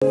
Hey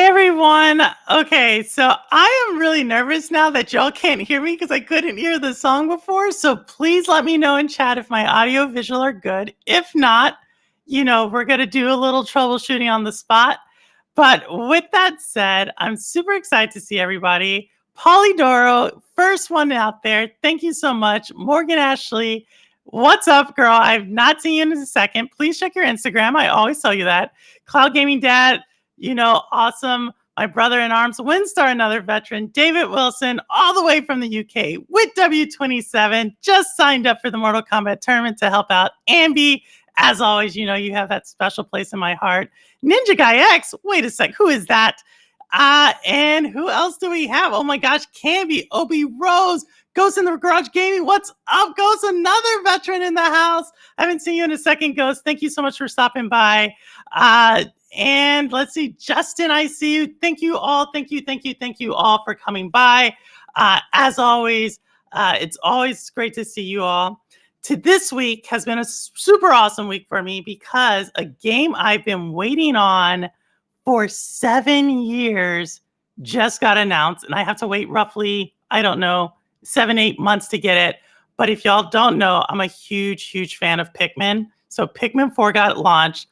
everyone. Okay, so I am really nervous now that y'all can't hear me because I couldn't hear the song before. So please let me know in chat if my audio visual are good. If not, we're going to do a little troubleshooting on the spot. But with that said, I'm super excited to see everybody. Polydoro, first one out there. Thank you so much. Morgan Ashley, what's up, girl? I've not seen you in a second. Please check your Instagram. I always tell you that. Cloud Gaming Dad, awesome. My brother in arms, Winstar, another veteran, David Wilson, all the way from the UK with W27, just signed up for the Mortal Kombat tournament to help out Ambi. As always, you have that special place in my heart. NinjaGuyX, wait a sec, who is that? And who else do we have? Oh my gosh, Camby, Obi Rose, Ghost in the Garage Gaming. What's up, Ghost? Another veteran in the house. I haven't seen you in a second, Ghost. Thank you so much for stopping by. And let's see, Justin, I see you. Thank you all. Thank you all for coming by. As always, it's always great to see you all. This week has been a super awesome week for me because a game I've been waiting on for 7 years just got announced, and I have to wait roughly, 7-8 months to get it. But if y'all don't know, I'm a huge fan of Pikmin. So Pikmin 4 got launched.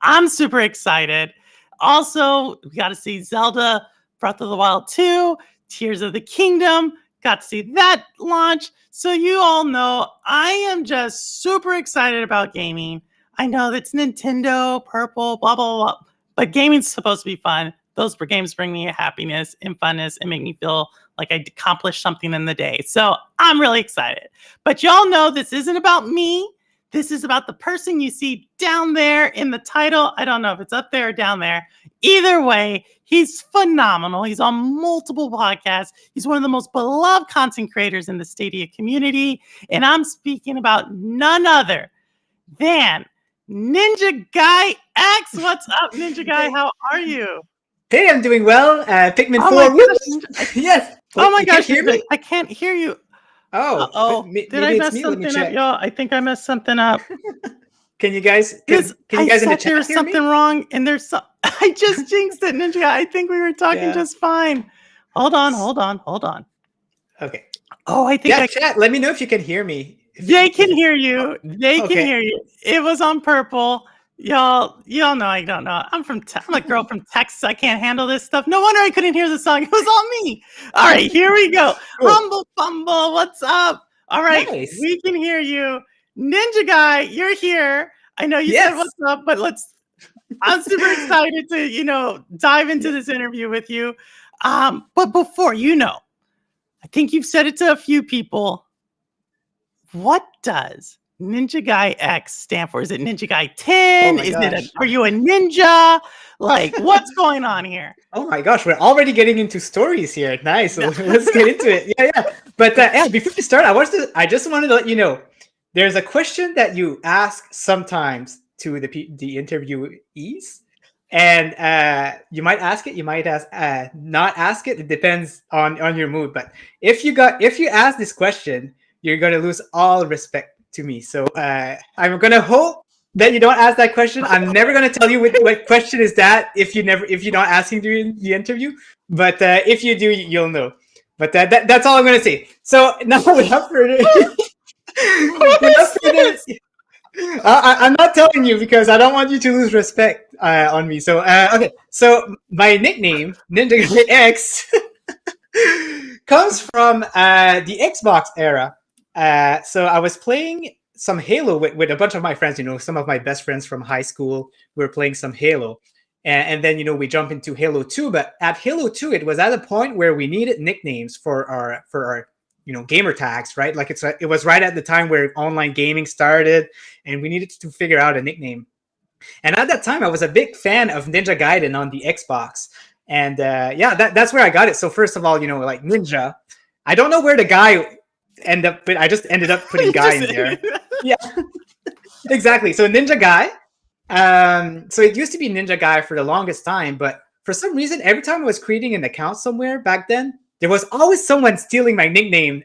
I'm super excited. Also, we got to see Zelda Breath of the Wild 2, Tears of the Kingdom. Got to see that launch. So you all know I am just super excited about gaming. I know that's Nintendo, purple, blah, blah, blah. But gaming's supposed to be fun. Those games bring me happiness and funness and make me feel like I accomplished something in the day. So I'm really excited. But y'all know this isn't about me. This is about the person you see down there in the title. I don't know if it's up there or down there. Either way, he's phenomenal. He's on multiple podcasts. He's one of the most beloved content creators in the Stadia community. And I'm speaking about none other than NinjaGuyX. What's up, Ninja Guy? How are you? Hey, I'm doing well. Pikmin 4. Yes. Oh my gosh, I can't hear you. Oh, did I mess something up, y'all? I think I messed something up. Can you guys in the chat there's hear something me? wrong, and I just jinxed it, Ninja. I think we were talking just fine. Hold on. Okay. Oh, I think chat. Let me know if you can hear me. They can hear you. Can hear you. It was on purple. Y'all know I don't know. I'm a girl from Texas. I can't handle this stuff. No wonder I couldn't hear the song. It was all me. All right, here we go. Cool. Humble Fumble, what's up? All right, nice. We can hear you. Ninja Guy, you're here. I know you said what's up, but I'm super excited to, dive into this interview with you. But before, I think you've said it to a few people. What does NinjaGuyX stand for? Is it Ninja Guy 10? Are you a ninja? Like, what's going on here? Oh my gosh, we're already getting into stories here. Nice. So let's get into it. Yeah. But before we start, I just wanted to let you know, there's a question that you ask sometimes to the interviewees, and you might ask it, you might not ask it. It depends on your mood. But if you ask this question, you're gonna lose all respect to me. So I'm gonna hope that you don't ask that question. I'm never gonna tell you what question is that if you're not asking during the interview. But if you do, you'll know. But that's all I'm gonna say. So now without further I'm not telling you because I don't want you to lose respect on me. So okay. So my nickname, NinjaGuyX, comes from the Xbox era. So I was playing some Halo with a bunch of my friends. Some of my best friends from high school. We were playing some Halo, and then we jump into Halo 2. But at Halo 2, it was at a point where we needed nicknames for our gamer tags, right? Like it was right at the time where online gaming started, and we needed to figure out a nickname. And at that time, I was a big fan of Ninja Gaiden on the Xbox. And that's where I got it. So first of all, like Ninja. I don't know where the guy ended up, but I just ended up putting guy in there. Yeah, exactly. So Ninja Guy. So it used to be Ninja Guy for the longest time, but for some reason, every time I was creating an account somewhere back then, there was always someone stealing my nickname.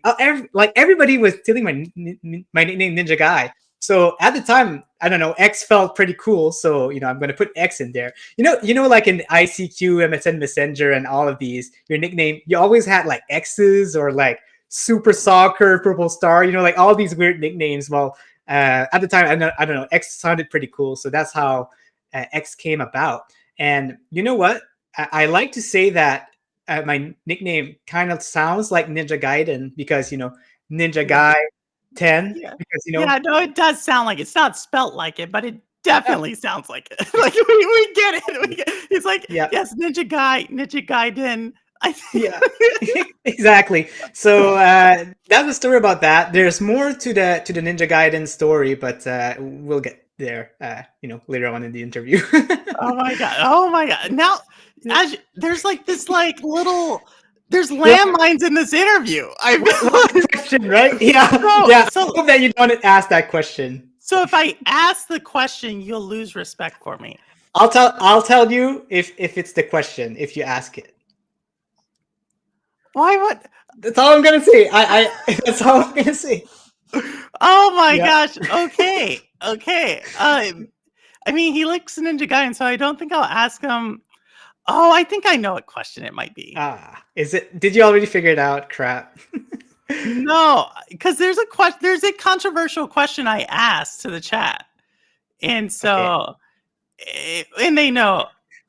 Everybody was stealing my nickname, Ninja Guy. So at the time, I don't know, X felt pretty cool. So, I'm going to put X in there. Like in ICQ, MSN Messenger, and all of these, your nickname, you always had like X's or like Super Soccer, Purple Star, like all these weird nicknames. Well, at the time, I don't know, X sounded pretty cool. So that's how X came about. And you know what? I like to say that my nickname kind of sounds like Ninja Gaiden because, Ninja Guy 10. Yeah. Because, Yeah, no, it does sound like it. It's not spelt like it, but it definitely sounds like it. Like we get it. It's like, yes, Ninja Gaiden. I think. Yeah, exactly. So that's the story about that. There's more to the Ninja Gaiden story, but we'll get there, later on in the interview. Oh my god! Now, there's like this there's landmines in this interview. Question, right? Yeah, So I hope that you don't ask that question. So if I ask the question, you'll lose respect for me. I'll tell you if it's the question if you ask it. Why would? That's all I'm gonna say. That's all I'm gonna say. Oh my gosh. Okay. I mean, he likes Ninja Gaiden, so I don't think I'll ask him. Oh, I think I know what question it might be. Is it? Did you already figure it out? Crap. No, because there's a controversial question I asked to the chat, and so and they know.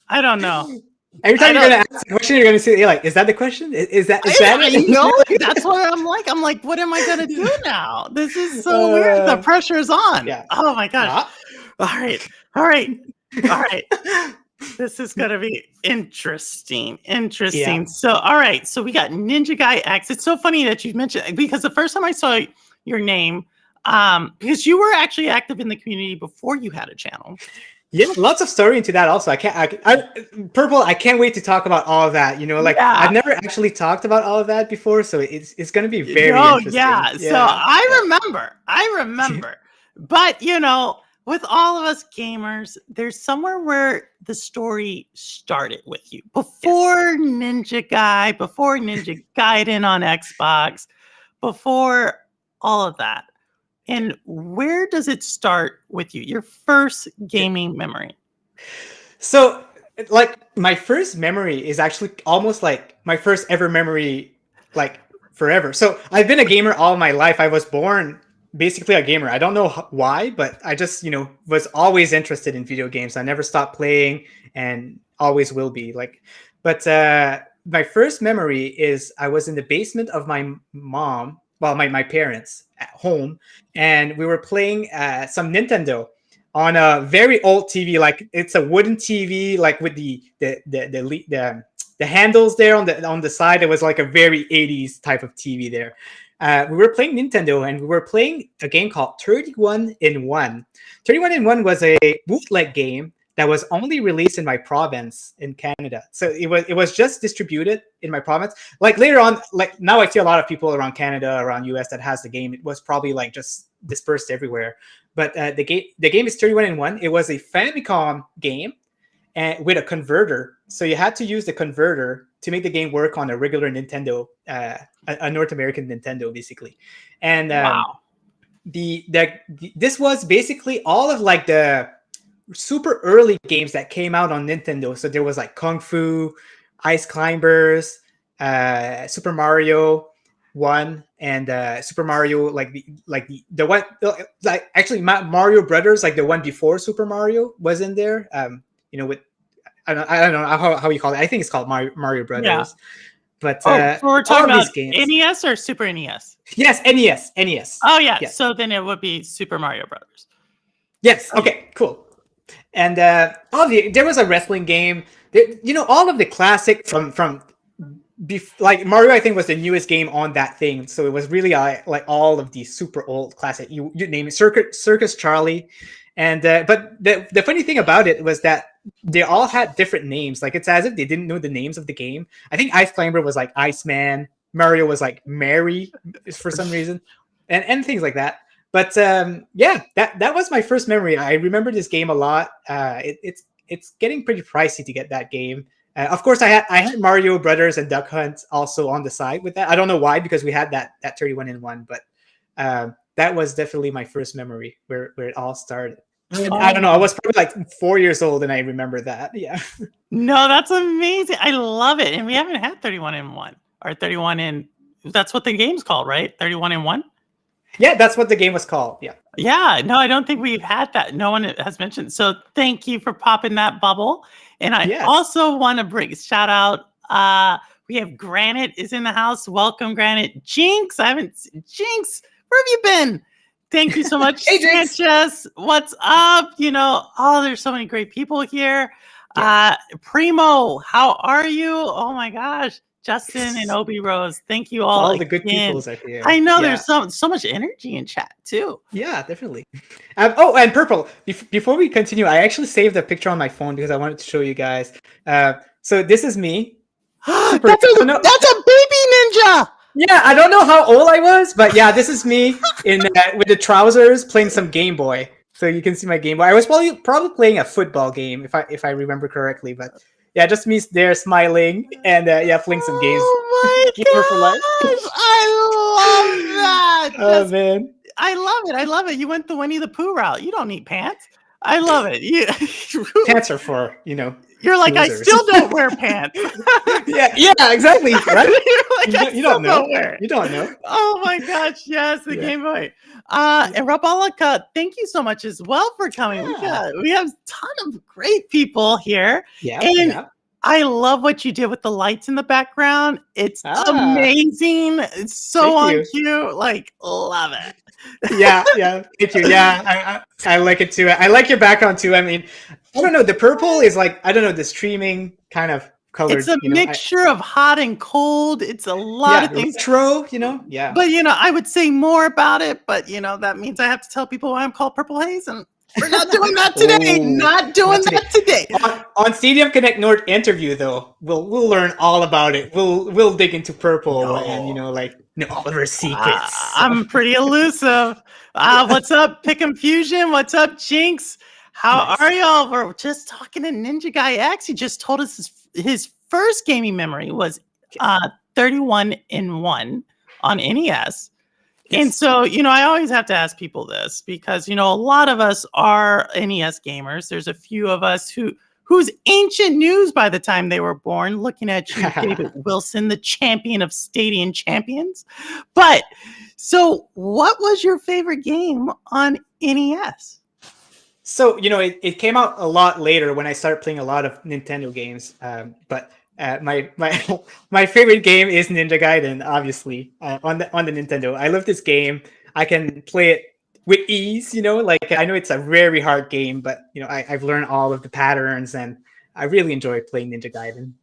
I don't know. Every time you're gonna ask a question, you're gonna say, like, "Is that the question? Is that it?" That's what I'm like. I'm like, what am I gonna do now? This is so weird. The pressure's on. Yeah. Oh my gosh. All right. This is gonna be interesting. Yeah. So, all right. So we got NinjaGuyX. It's so funny that you mentioned because the first time I saw your name, because you were actually active in the community before you had a channel. Yeah, lots of story into that. Also, Purple. I can't wait to talk about all of that. I've never actually talked about all of that before, so it's going to be very interesting. Yeah. So I remember. But with all of us gamers, there's somewhere where the story started with you before Ninja Guy, before Ninja Gaiden on Xbox, before all of that. And where does it start with you? Your first gaming memory? So, like, my first memory is actually almost like my first ever memory, like, forever. So, I've been a gamer all my life. I was born basically a gamer. I don't know why, but I just, was always interested in video games. I never stopped playing and always will be. But my first memory is I was in the basement of my mom. Well, my parents at home, and we were playing some Nintendo on a very old TV. Like it's a wooden TV, like with the handles there on the side. It was like a very 80s type of TV there. We were playing Nintendo, and we were playing a game called 31 in 1. 31 in 1 was a bootleg game that was only released in my province in Canada. So it was just distributed in my province. Like later on, like now I see a lot of people around Canada, around US that has the game. It was probably like just dispersed everywhere. But the game is 31 in 1. It was a Famicom game and with a converter. So you had to use the converter to make the game work on a regular Nintendo, a North American Nintendo, basically. And wow. This was basically all of like the super early games that came out on Nintendo. So there was like Kung Fu, Ice Climbers, Super Mario 1, and Super Mario the one like actually Mario Brothers, like the one before Super Mario was in there. With I don't know how you call it. I think it's called Mario Brothers. But Oh, so we're all talking of about these games. NES or Super NES? Yes, NES. Oh yeah, Yes. so then it would be Super Mario Brothers. Yes. Okay. Cool. And there was a wrestling game. All of the classic from like Mario, I think was the newest game on that thing. So it was really like all of these super old classic. You name it, Circus Charlie, and but the funny thing about it was that they all had different names. Like it's as if they didn't know the names of the game. I think Ice Climber was like Iceman. Mario was like Mary for some reason, and things like that. But yeah, that was my first memory. I remember this game a lot. It's getting pretty pricey to get that game. Of course, I had Mario Brothers and Duck Hunt also on the side with that. I don't know why, because we had that 31-in-1, but that was definitely my first memory where it all started. I don't know. I was probably like 4 years old, and I remember that. Yeah. No, that's amazing. I love it. And we haven't had 31-in-1 or 31 in. That's what the game's called, right? 31-in-1. Yeah, that's what the game was called. Yeah. Yeah, no, I don't think we've had that. No one has mentioned. So thank you for popping that bubble. And I also want to bring shout out. We have Granite is in the house. Welcome, Granite. Jinx, Jinx, where have you been? Thank you so much. Hey, Jinx. Sanchez, what's up? There's so many great people here. Yeah. Primo, how are you? Oh my gosh. Justin and Obi Rose, thank you all. All the good peoples are here. I know there's so much energy in chat too. Yeah, definitely. And Purple. Before we continue, I actually saved a picture on my phone because I wanted to show you guys. So this is me. That's a baby ninja. Yeah, I don't know how old I was, but yeah, this is me in with the trousers playing some Game Boy. So you can see my Game Boy. I was probably playing a football game if I remember correctly, but. Yeah, just me there smiling and playing some games. Oh my Gamer for life. I love that. Oh man, I love it. You went the Winnie the Pooh route. You don't need pants. I love it. Pants are for You're like losers. I still don't wear pants. yeah, exactly. Right? Like, you don't know. You don't know. Oh my gosh, yes, the Game Boy. And Rabalaka, thank you so much as well for coming. Yeah. We have a ton of great people here. Yeah. And I love what you did with the lights in the background. It's amazing. It's so on cue. Like, love it. Yeah. Thank you. Yeah, I like it too. I like your background too. I mean, I don't know. The purple is like, I don't know, the streaming kind of color. It's a mixture of hot and cold. It's a lot of things. Retro, yeah. But I would say more about it, but that means I have to tell people why I'm called Purple Haze, and we're not doing that today. Not doing that today. On Stadium Connect North interview, though, we'll learn all about it. We'll dig into purple and all of our secrets. I'm pretty elusive. What's up, Pick'em Fusion? What's up, Jinx? How are y'all? We're just talking to NinjaGuyX. He just told us his first gaming memory was 31-in-1 on NES. Yes. And so, I always have to ask people this because, a lot of us are NES gamers. There's a few of us who's ancient news by the time they were born, looking at you, David Wilson, the champion of Stadium champions. But so what was your favorite game on NES? So, it came out a lot later when I started playing a lot of Nintendo games. But my favorite game is Ninja Gaiden, obviously, on the Nintendo. I love this game. I can play it with ease, like I know it's a very hard game, but I've learned all of the patterns and I really enjoy playing Ninja Gaiden.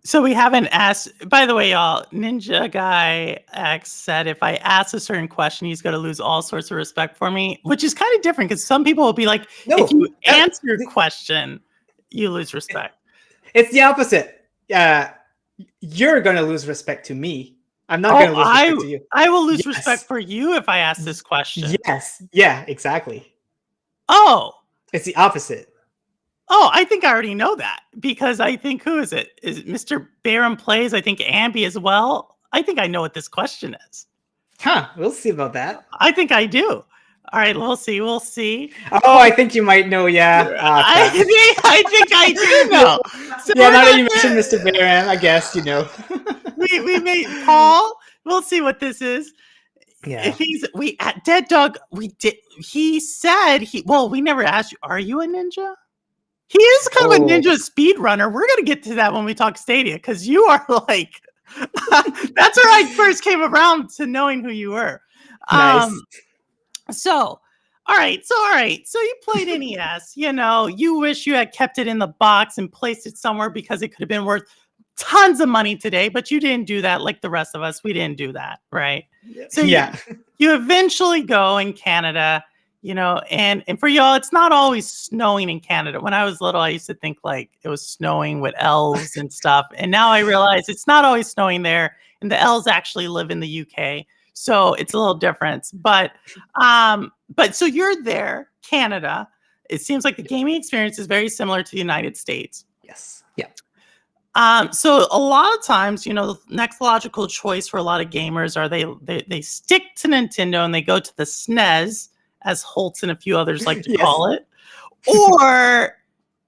So we haven't asked, by the way, y'all, NinjaGuyX said if I ask a certain question, he's going to lose all sorts of respect for me, which is kind of different because some people will be like, if you answer a question, you lose respect. It's the opposite. You're going to lose respect to me. I'm not going to lose respect to you. I will lose respect for you if I ask this question. Yes. Yeah, exactly. Oh. It's the opposite. Oh, I think I already know that because I think, who is it? Is it Mr. Barron Plays? I think Ambi as well. I think I know what this question is. Huh. We'll see about that. I think I do. All right, we'll see. Oh, I think you might know, yeah. I think I do know. So now that you mentioned Mr. Barron, I guess, we made Paul. We'll see what this is. Yeah. If we at Dead Dog, we did. He said we never asked you, are you a ninja? He is kind of a Oh, ninja speed runner. We're gonna get to that when we talk Stadia, because you are like that's where I first came around to knowing who you were. nice. So all right. So you played NES, you wish you had kept it in the box and placed it somewhere because it could have been worth tons of money today, but you didn't do that like the rest of us. We didn't do that, right? So Yeah. you eventually go in Canada, and for y'all, it's not always snowing in Canada. When I was little, I used to think like it was snowing with elves and stuff. And now I realize it's not always snowing there, and the elves actually live in the UK. So it's a little different. But so you're there, Canada. It seems like the gaming experience is very similar to the United States. Yes. Yeah. So a lot of times, the next logical choice for a lot of gamers are they stick to Nintendo and they go to the SNES, as Holtz and a few others like to Yes. call it, or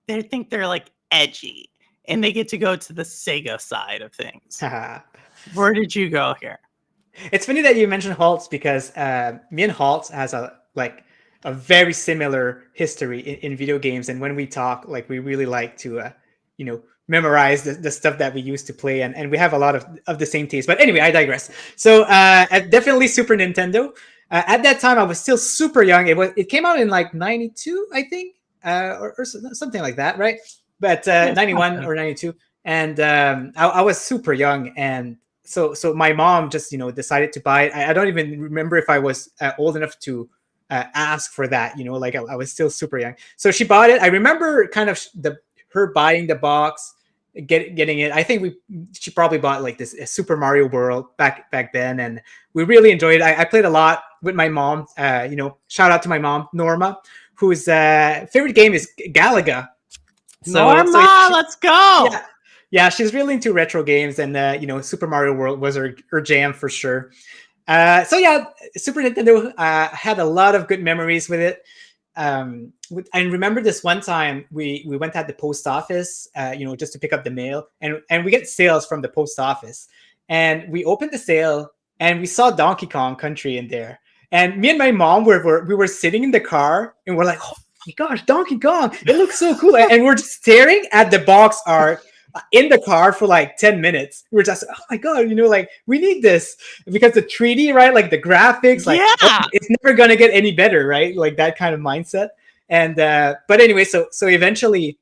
they think they're like edgy and they get to go to the Sega side of things. Where did you go here? It's funny that you mentioned Haltz because me and Haltz has a very similar history in video games, and when we talk, like we really like to memorize the stuff that we used to play, and we have a lot of the same taste. But anyway, I digress. So definitely Super Nintendo. At that time, I was still super young. It came out in like 92, I think, or something like that, right? But 91 or 92, and I was super young, and so my mom just decided to buy it. I don't even remember if I was old enough to ask for that. Like I was still super young, so she bought it. I remember kind of her buying the box, getting it. I think she probably bought like this Super Mario World back then, and we really enjoyed it. I played a lot with my mom. Shout out to my mom, Norma, whose favorite game is Galaga. Norma, let's go. Yeah, she's really into retro games, and Super Mario World was her jam for sure. So yeah, Super Nintendo had a lot of good memories with it. I remember this one time we went at the post office, just to pick up the mail, and we get sales from the post office, and we opened the sale and we saw Donkey Kong Country in there, and me and my mom we were sitting in the car and we're like, oh my gosh, Donkey Kong! It looks so cool, and we're just staring at the box art in the car for like 10 minutes. We're just, oh my god, like we need this because the 3D, right? Like the graphics, like it's never gonna get any better, right? Like that kind of mindset. And but anyway, so eventually,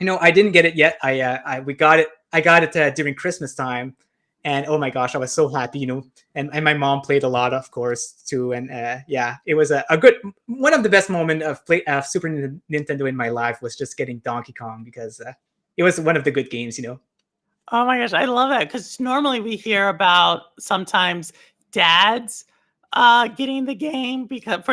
I didn't get it yet. I got it during Christmas time, and oh my gosh, I was so happy, and my mom played a lot, of course, too. And yeah, it was a good one of the best moments of Super Nintendo in my life was just getting Donkey Kong, because it was one of the good games, Oh my gosh, I love that, because normally we hear about sometimes dads getting the game because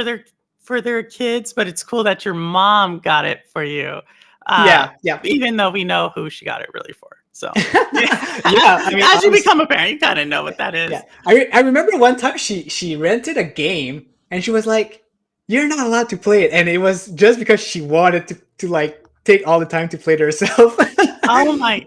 for their kids, but it's cool that your mom got it for you. Yeah. Even though we know who she got it really for. So yeah, I mean, as you become a parent, you kind of know what that is. Yeah. I remember one time she rented a game and she was like, "You're not allowed to play it," and it was just because she wanted to like take all the time to play it herself. Oh my!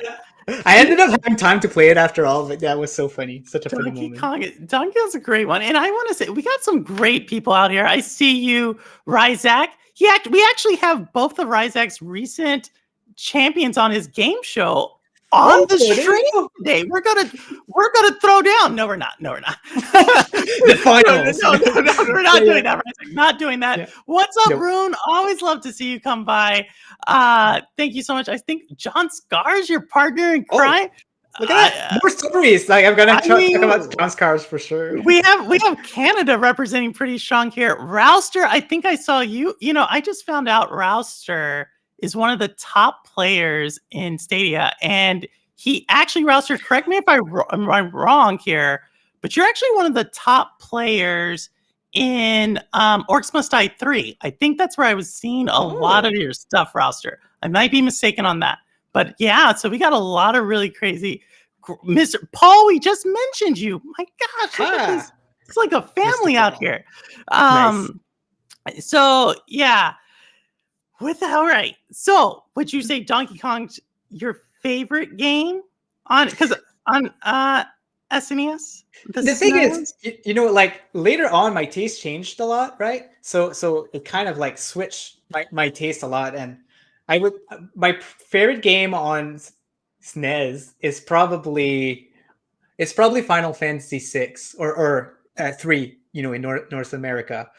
I ended up having time to play it after all, but that was so funny. Such a funny moment. Donkey Kong's a great one, and I want to say we got some great people out here. I see you, Ryzak. We actually have both of Ryzak's recent champions on his game show on the stream today. We're gonna throw down. No, we're not. The finals. No, we're not doing that. Ryzak. Not doing that. Yeah. What's up, Rune? Always love to see you come by. Thank you so much. I think John Scars, your partner in crime. Look at that. More stories. Like I'm gonna talk about John Scars for sure. We have Canada representing pretty strong here. Rouster, I think I saw you. I just found out Rouster is one of the top players in Stadia, and he actually, Rouster, correct me if I'm wrong here, but you're actually one of the top players in Orcs Must Die 3. I think that's where I was seeing a lot of your stuff, Rouster. I might be mistaken on that. But yeah, so we got a lot of really crazy. Mr. Paul, we just mentioned you. My gosh, look at this. It's like a family out here. Nice. So yeah. All right. So would you say Donkey Kong's your favorite game on SNES? The thing is, like later on, my taste changed a lot, right? So it kind of like switched my taste a lot, and I would my favorite game on SNES is probably Final Fantasy 6 or 3, in North America,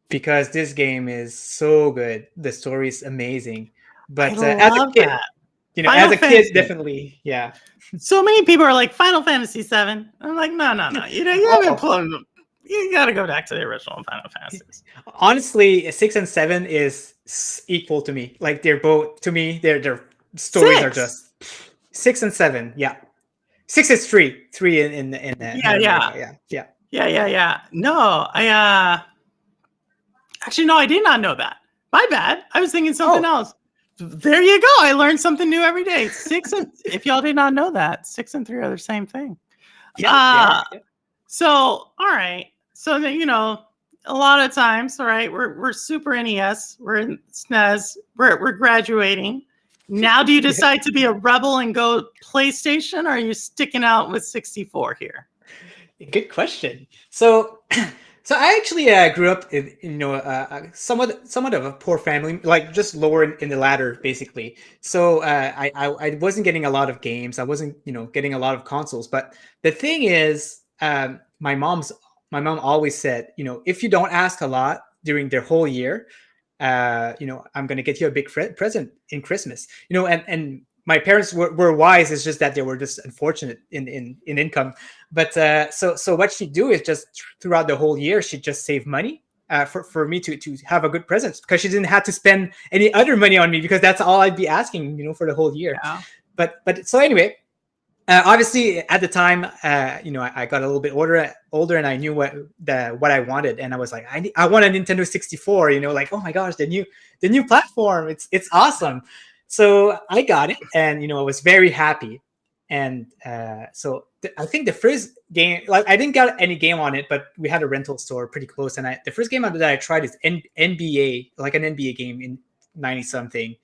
because this game is so good. The story is amazing. I But as a love kid, that. as Final a kid, Fantasy. definitely, yeah. So many people are like Final Fantasy 7. I'm like, no, no, no. You haven't Oh, pulled. You got to go back to the original Final Fantasies. honestly, 6 and 7 is equal to me. Like they're both to me. Their stories are 6. just 6 and 7. Yeah, 6 is three in Yeah, North yeah, America. Yeah, yeah. yeah. No, I actually no, I did not know that. My bad. I was thinking something Oh, else. There you go. I learned something new every day. 6 and if y'all did not know that, 6 and 3 are the same thing. yeah, they are. Uh Yeah. so all right. So then a lot of times, all right, we're Super NES, we're in SNES, we're graduating. Now, do you Yeah. decide to be a rebel and go PlayStation, or are you sticking out with 64 here? Good question. So, so I actually grew up in somewhat of a poor family, like just lower in the ladder, basically. So I wasn't getting a lot of games. I wasn't getting a lot of consoles. But the thing is, my mom always said, if you don't ask a lot during their whole year, I'm going to get you a big present in Christmas. And my parents were wise. It's just that they were just unfortunate in income. But so what she'd do is just throughout the whole year, she'd just save money for me to have a good present, because she didn't have to spend any other money on me, because that's all I'd be asking, for the whole year. Yeah. But so anyway, obviously at the time, I got a little bit older, and I knew what I wanted, and I was like, I want a Nintendo 64. Like, oh my gosh, the new platform, it's awesome. So I got it, and I was very happy. And I think the first game, like, I didn't get any game on it, but we had a rental store pretty close, and the first game that I tried is NBA, like an NBA game in 90 something.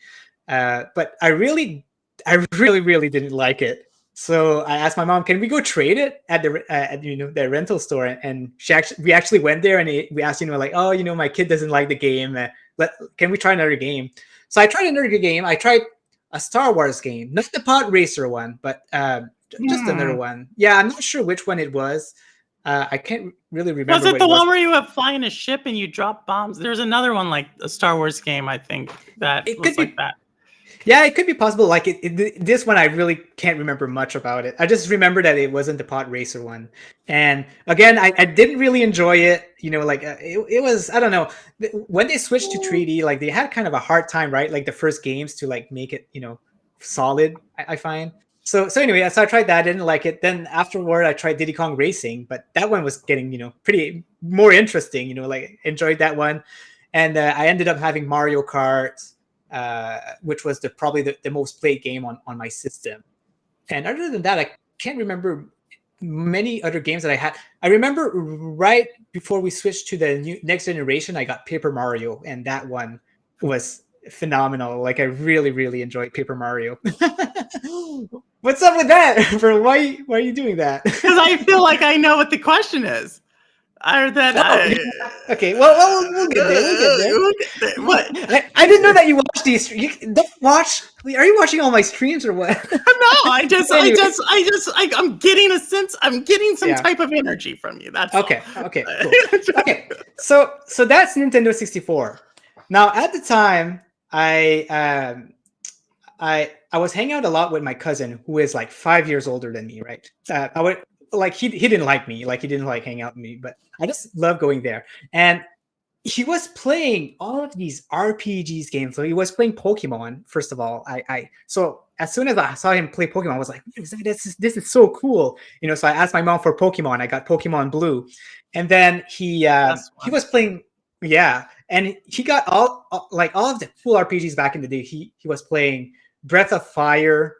But I really didn't like it. So I asked my mom, "Can we go trade it at the rental store?" And we actually went there, and we asked, like, "Oh, my kid doesn't like the game. Can we try another game?" So I tried another game. I tried a Star Wars game, not the pod racer one, but just another one. Yeah, I'm not sure which one it was. I can't really remember Was it what the it was. one where you have flying a ship and you drop bombs? There's another one like a Star Wars game, I think, that It was could like be. that. Yeah, it could be possible. Like this one, I really can't remember much about it. I just remember that it wasn't the pod racer one. And again, I didn't really enjoy it. Like it was, I don't know, when they switched to 3D, like they had kind of a hard time, right? Like the first games to like make it, solid. I find. So anyway, so I tried that. I didn't like it. Then afterward, I tried Diddy Kong Racing, but that one was getting pretty more interesting. Like enjoyed that one, and I ended up having Mario Kart, which was probably the most played game on my system. And other than that, I can't remember many other games that I had. I remember right before we switched to the next generation, I got Paper Mario, and that one was phenomenal. Like I really enjoyed Paper Mario. What's up with that? Why are you doing that? Because I feel like I know what the question is. Or that yeah. Okay, well, we'll get there. We'll get there. What? I didn't know that you watch these. You don't watch. Are you watching all my streams or what? No, Anyway. I'm getting a sense. I'm getting some Yeah. type of energy from you. That's Okay. all. Okay. Cool. Okay. So that's Nintendo 64. Now at the time, I was hanging out a lot with my cousin, who is like 5 years older than me, right? I would like he didn't like me, like he didn't like hanging out with me, but I just love going there. And he was playing all of these RPGs games. So he was playing Pokemon. First of all, so as soon as I saw him play Pokemon, I was like, this is so cool. So I asked my mom for Pokemon. I got Pokemon Blue, and then he was playing, yeah, and he got all of the cool RPGs back in the day. He was playing Breath of Fire,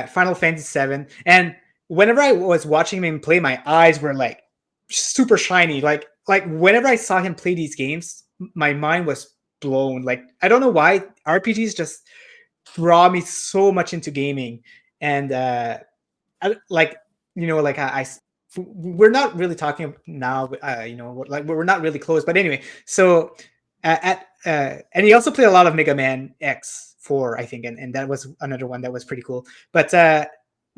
Final Fantasy VII, and whenever I was watching him play, my eyes were like super shiny. Like whenever I saw him play these games, my mind was blown. Like I don't know why RPGs just draw me so much into gaming. And we're not really talking now. Like we're not really close. But anyway, so and he also played a lot of Mega Man X 4, I think, and that was another one that was pretty cool. But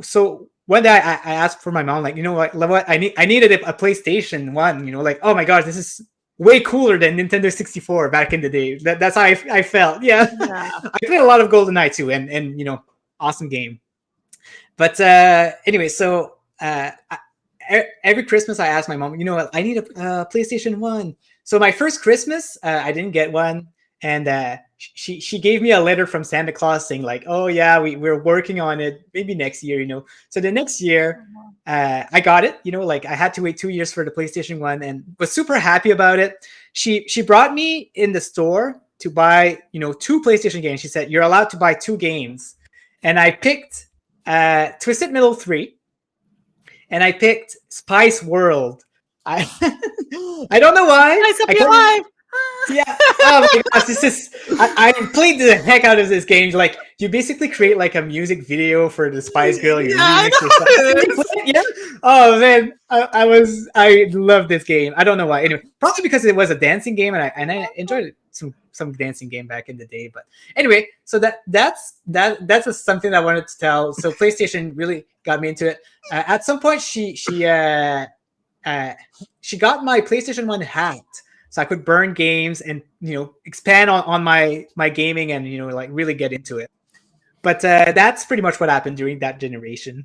so one day I asked for my mom, like, what, I needed a PlayStation 1, like, oh my gosh, this is way cooler than Nintendo 64 back in the day. That's how I felt. Yeah. Yeah. I played a lot of GoldenEye too, and awesome game. But anyway, so every Christmas I ask my mom, I need a PlayStation 1. So my first Christmas, I didn't get one, and she gave me a letter from Santa Claus saying, like, oh yeah, we're working on it, maybe next year. So the next year I got it. Like, I had to wait 2 years for the PlayStation 1 and was super happy about it. She brought me in the store to buy 2 PlayStation games. She said, you're allowed to buy 2 games, and I picked Twisted Metal 3, and I picked Spice World. I I don't know why. Nice up your life. Yeah. Oh my gosh, this is. I played the heck out of this game. Like, you basically create like a music video for the Spice Girl. You remix yourself. Yeah. Oh man, I love this game. I don't know why. Anyway, probably because it was a dancing game, and I enjoyed it. Some dancing game back in the day. But anyway, so that's something I wanted to tell. So PlayStation really got me into it. At some point, she got my PlayStation 1 hacked, so I could burn games and expand on my gaming and like really get into it. But that's pretty much what happened during that generation.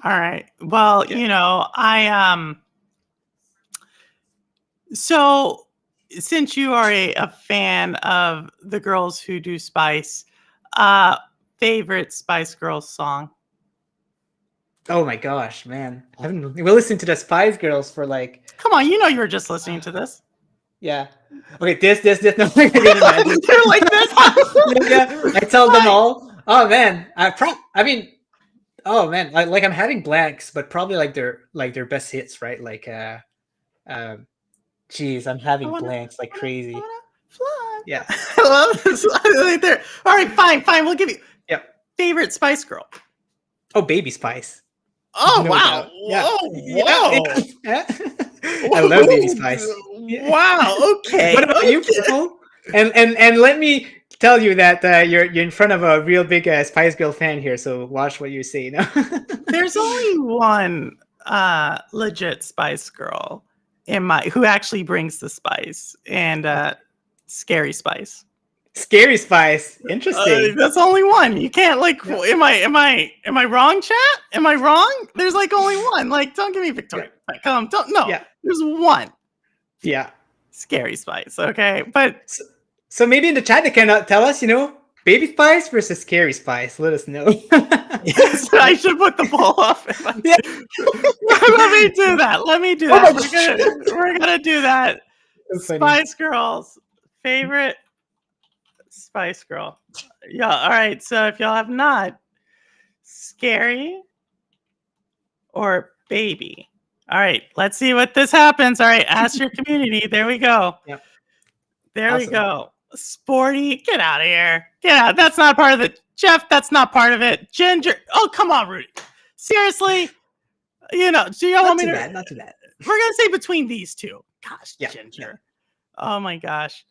All right. Well, I so since you are a fan of the girls who do Spice, favorite Spice Girls song? Oh my gosh, man. I haven't listened to the Spice Girls for like... Come on, you were just listening to this. Yeah. Okay, this. No, I didn't imagine. They're like this. Yeah, I tell them all. Oh man, oh man, like I'm having blanks, but probably like their best hits, right? Like geez, I'm having blanks like crazy. Fly. Yeah. I love this right there. All right, fine. We'll give you. Yep. Favorite Spice Girl. Oh, Baby Spice. Oh, No wow. doubt. Yeah. Whoa. Yeah. I love Baby Spice. Wow. Okay. What about you, people? And let me tell you that you're in front of a real big Spice Girl fan here, so watch what you say now. There's only one legit Spice Girl who actually brings the spice, and Scary Spice. Scary Spice. Interesting. That's only one. You can't am I wrong, chat? Am I wrong? There's like only one. Like, don't give me Victoria. Yeah. Come, don't. No. Yeah. There's one. Yeah. Scary Spice. Okay, but so maybe in the chat they can tell us, Baby Spice versus Scary Spice. Let us know. Yes, I should put the poll up. Yeah. Let me do that. We're gonna do that. Spice Girls. Favorite Spice Girl. Yeah. All right. So if y'all have not, Scary or Baby. All right. Let's see what this happens. All right. Ask your community. There we go. Yep. There we go. Sporty. Get out of here. Get out. That's not part of it. Jeff, that's not part of it. Ginger. Oh, come on, Rudy. Seriously. Do y'all want me to? Not too bad. We're going to say between these two. Gosh, yeah. Ginger. Oh my gosh.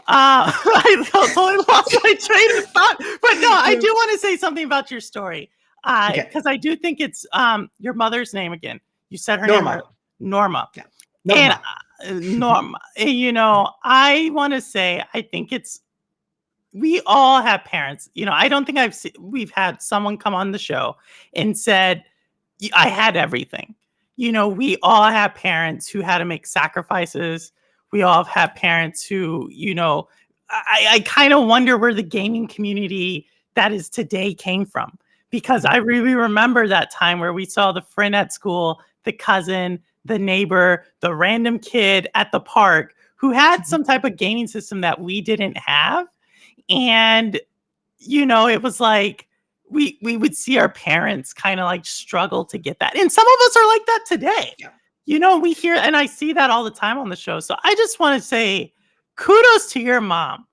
I totally lost my train of thought. But no, I do want to say something about your story. Because I do think it's your mother's name again. You said her name. Norma. Yeah. Norma. And Norma. I want to say, I think we all have parents. I don't think we've had someone come on the show and said, I had everything. We all have parents who had to make sacrifices. We all have parents who, I kind of wonder where the gaming community that is today came from. Because I really remember that time where we saw the friend at school, the cousin, the neighbor, the random kid at the park who had some type of gaming system that we didn't have. And, it was like, we would see our parents kind of like struggle to get that. And some of us are like that today. Yeah. We hear, and I see that all the time on the show. So I just want to say kudos to your mom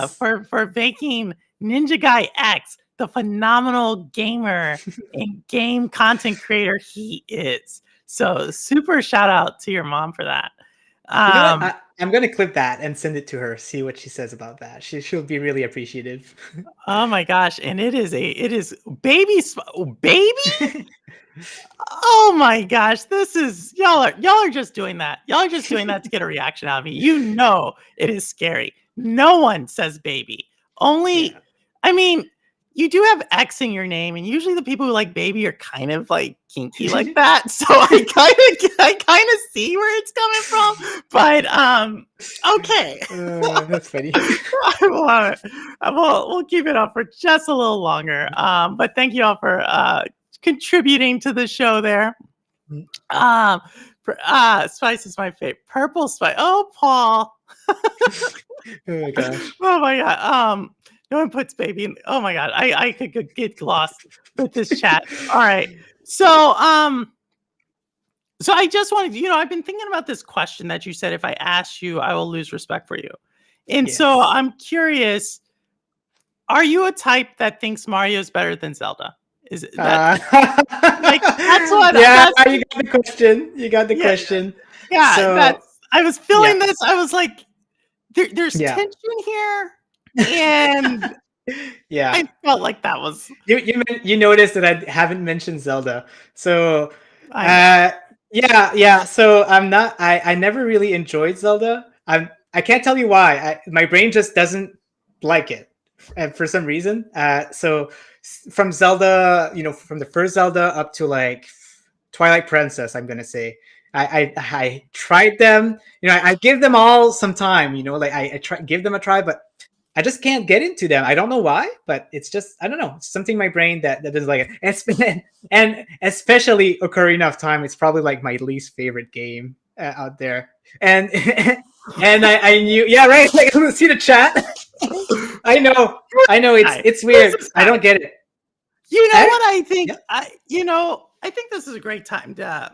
for making NinjaGuyX the phenomenal gamer and game content creator he is. So super shout out to your mom for that. You know what? Um, I'm gonna clip that and send it to her. See what she says about that. She'll be really appreciative. oh my gosh, and it is baby? Oh my gosh, this is y'all are just doing that. Y'all are just doing that to get a reaction out of me. You know it is scary. No one says baby. Only, Yeah. I mean, you do have X in your name, and usually the people who like baby are kind of like kinky like that. So I kind of see where it's coming from. But okay. That's funny. I love it. We'll keep it up for just a little longer. But thank you all for contributing to the show there. Mm. Spice is my favorite. Purple spice. Oh, Paul. Oh my gosh. Oh my god. No one puts baby in. Oh my god. I could get lost with this chat. All right. So so I just wanted, I've been thinking about this question that you said, if I ask you, I will lose respect for you. And so Yes. I'm curious, are you a type that thinks Mario is better than Zelda? Is that like that's what Yeah, that's you got the question. You got the yeah, question. yeah, So I was yeah, feeling this. I was like, there's yeah, tension here, and yeah. I felt like that was You noticed that I haven't mentioned Zelda. So I know. uh yeah. So I never really enjoyed Zelda. I can't tell you why. My brain just doesn't like it for some reason. From Zelda, from the first Zelda up to like Twilight Princess, I'm gonna say I tried them. I give them all some time. Like I try give them a try, but I just can't get into them. I don't know why, but it's just I don't know. It's something in my brain that doesn't like it. And especially Ocarina of Time, it's probably like my least favorite game out there. And and I knew, yeah, right. Like see the chat. I know. It's Hi. it's This weird. is I hi. don't get it. You know Eh? what I think? Yeah. I think this is a great time to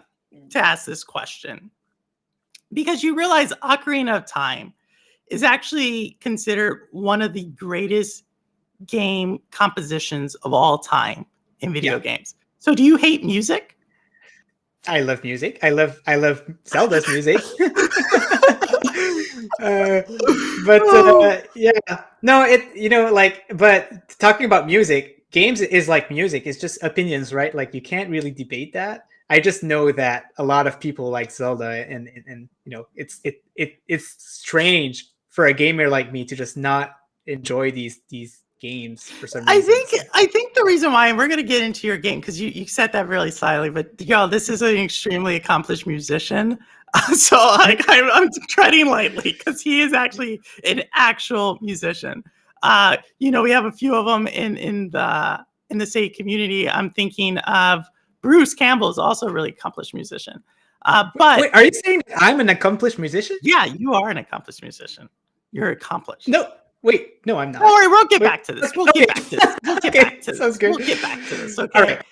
ask this question, because you realize Ocarina of Time is actually considered one of the greatest game compositions of all time in video Yeah. games. So do you hate music? I love music. I love Zelda's music. uh, but Oh, yeah, no, but talking about music, games is like music. It's just opinions, right? Like you can't really debate that. I just know that a lot of people like Zelda, and it's strange for a gamer like me to just not enjoy these games for some I reason. think So I think the reason why, and we're going to get into your game because you said that really slyly, but this is an extremely accomplished musician. So I'm treading lightly because he is actually an actual musician. We have a few of them in the state community. I'm thinking of Bruce Campbell is also a really accomplished musician. But wait, are you saying that I'm an accomplished musician? yeah, you are an accomplished musician. You're accomplished. No, wait, no, I'm Don't not. worry, we'll get Wait, back to this. We'll okay, get back to this. We'll get back okay, to sounds this. good. We'll get back to this. All Okay. right.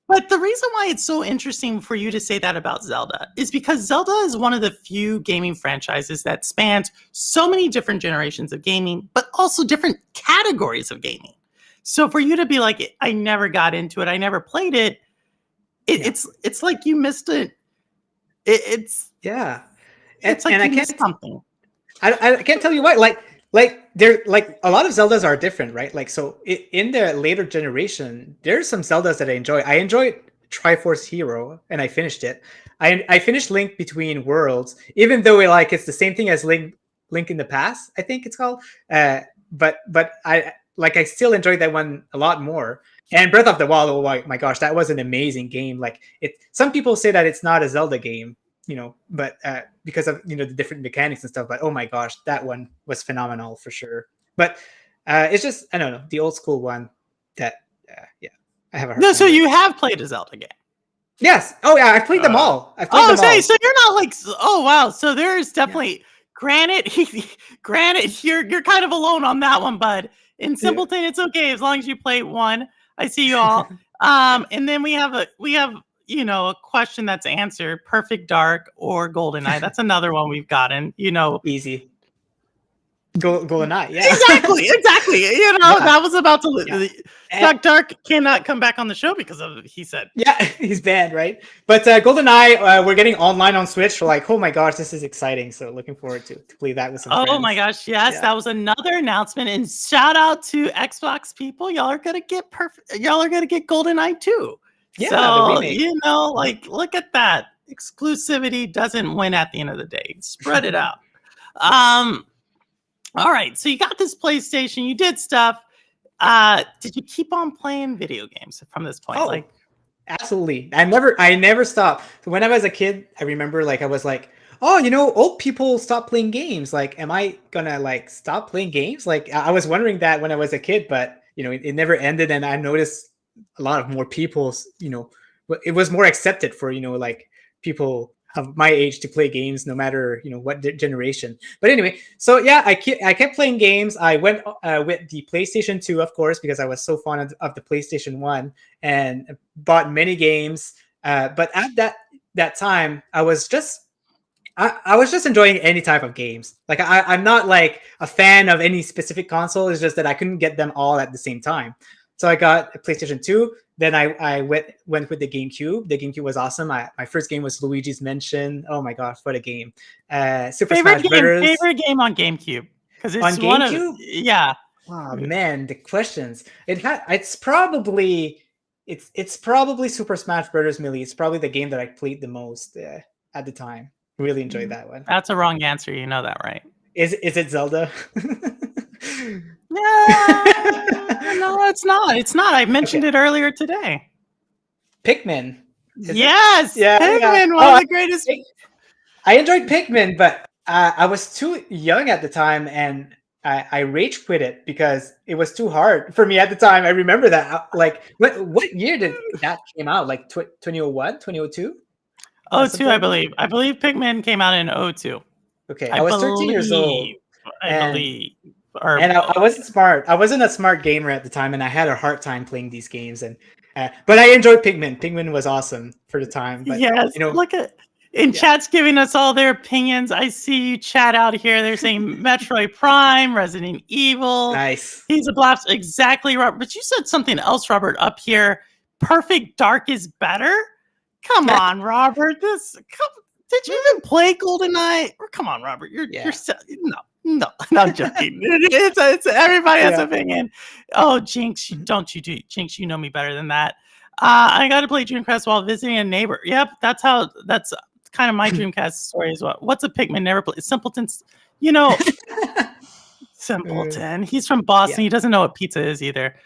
But the reason why it's so interesting for you to say that about Zelda is because Zelda is one of the few gaming franchises that spans so many different generations of gaming, but also different categories of gaming. So for you to be like, I never got into it, I never played it, Yeah. it's like you missed it. It's Yeah. it's like And I you can't missed something. I can't tell you why. Like they're like a lot of Zeldas are different, right? Like so in the later generation, there's some Zeldas that I enjoy. I enjoyed Triforce Hero and I finished it. I finished Link Between Worlds, even though it's the same thing as Link in the Past, I think it's called. But I still enjoyed that one a lot more. And Breath of the Wild, oh my gosh, that was an amazing game. Like some people say that it's not a Zelda game, but because of the different mechanics and stuff. But oh my gosh, that one was phenomenal for sure. But it's just I don't know, the old school one that yeah, I have a hard No, time so with. you have played a Zelda game. Yes. Oh yeah, I've played them all. I've played them Say, all. so you're not like, oh wow. So there's definitely, granted, you're kind of alone on that one, bud. In Yeah. Simpleton, it's okay as long as you play one. I see you all. And then we have a question that's answered: Perfect Dark or GoldenEye. That's another one we've gotten. Easy. GoldenEye. Yeah. Exactly. You know, Yeah. that was about to. Yeah. Doc Dark cannot come back on the show because of he said. Yeah, he's banned, right? But GoldenEye, we're getting online on Switch. We're like, oh my gosh, this is exciting. So looking forward to play that with some Oh friends. my gosh, yes, Yeah. that was another announcement. And shout out to Xbox people. Y'all are gonna get GoldenEye too. Yeah, the So remake. you know, like look at that. Exclusivity doesn't win at the end of the day. Spread it out. All right. So you got this PlayStation, you did stuff. Did you keep on playing video games from this point? Oh, Like absolutely. I never stopped. So when I was a kid, I remember like I was like, oh, you know, old people stop playing games. Like, am I gonna like stop playing games? Like, I was wondering that when I was a kid, but you know, it never ended. And I noticed a lot of more people, you know, it was more accepted for, you know, like people of my age to play games, no matter, you know, what generation. But anyway, so yeah, I kept playing games. I went with the PlayStation 2, of course, because I was so fond of the PlayStation 1 and bought many games. But at that time, I was just enjoying any type of games. Like I'm not like a fan of any specific console. It's just that I couldn't get them all at the same time. So I got a PlayStation 2. Then I went with the GameCube. The GameCube was awesome. My first game was Luigi's Mansion. Oh my gosh, what a game! Super Smash Brothers. Favorite game on GameCube because it's on one GameCube. of yeah. Oh man, the questions. It's probably Super Smash Brothers Melee. It's probably the game that I played the most at the time. Really enjoyed that one. That's a wrong answer. You know that, right? Is it Zelda? No, it's not. It's not. I mentioned it earlier today. Pikmin. Yes, Yeah, Pikmin, one of the greatest. I enjoyed Pikmin, but I was too young at the time, and I rage quit it because it was too hard for me at the time. I remember that. Like, what year did that came out? Like 2001, 2002? 02, I believe. I believe Pikmin came out in 02. Okay, I was 13 years old. I believe. And I wasn't smart. I wasn't a smart gamer at the time, and I had a hard time playing these games. And but I enjoyed Pikmin. Pikmin was awesome for the time. But, yes, you know, look at chat's giving us all their opinions. I see you chat out here. They're saying Metroid Prime, Resident Evil. Nice. He's a blast. Exactly, Robert. But you said something else, Robert, up here. Perfect Dark is better. Come on, Robert. Did you even play GoldenEye? Or come on, Robert. You're no, I'm joking. It's everybody has an opinion. Oh, Jinx, don't you do Jinx? You know me better than that. I got to play Dreamcast while visiting a neighbor. Yep, that's kind of my Dreamcast story as well. What's a Pikmin? Never played. Simpleton's, you know, Simpleton. He's from Boston. He doesn't know what pizza is either.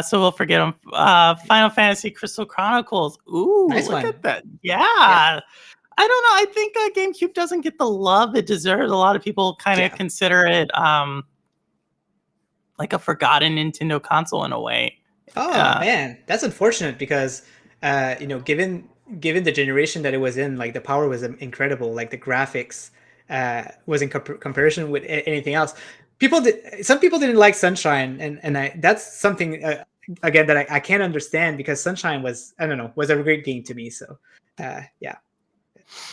So we'll forget him. Final Fantasy Crystal Chronicles. Ooh, nice look one. at that. Yeah. I don't know. I think GameCube doesn't get the love it deserves. A lot of people kind of consider it like a forgotten Nintendo console in a way. Oh man, that's unfortunate because you know, given the generation that it was in, like the power was incredible. Like the graphics was in comparison with anything else. Some people didn't like Sunshine, and that's something again that I can't understand because Sunshine was a great game to me. So yeah.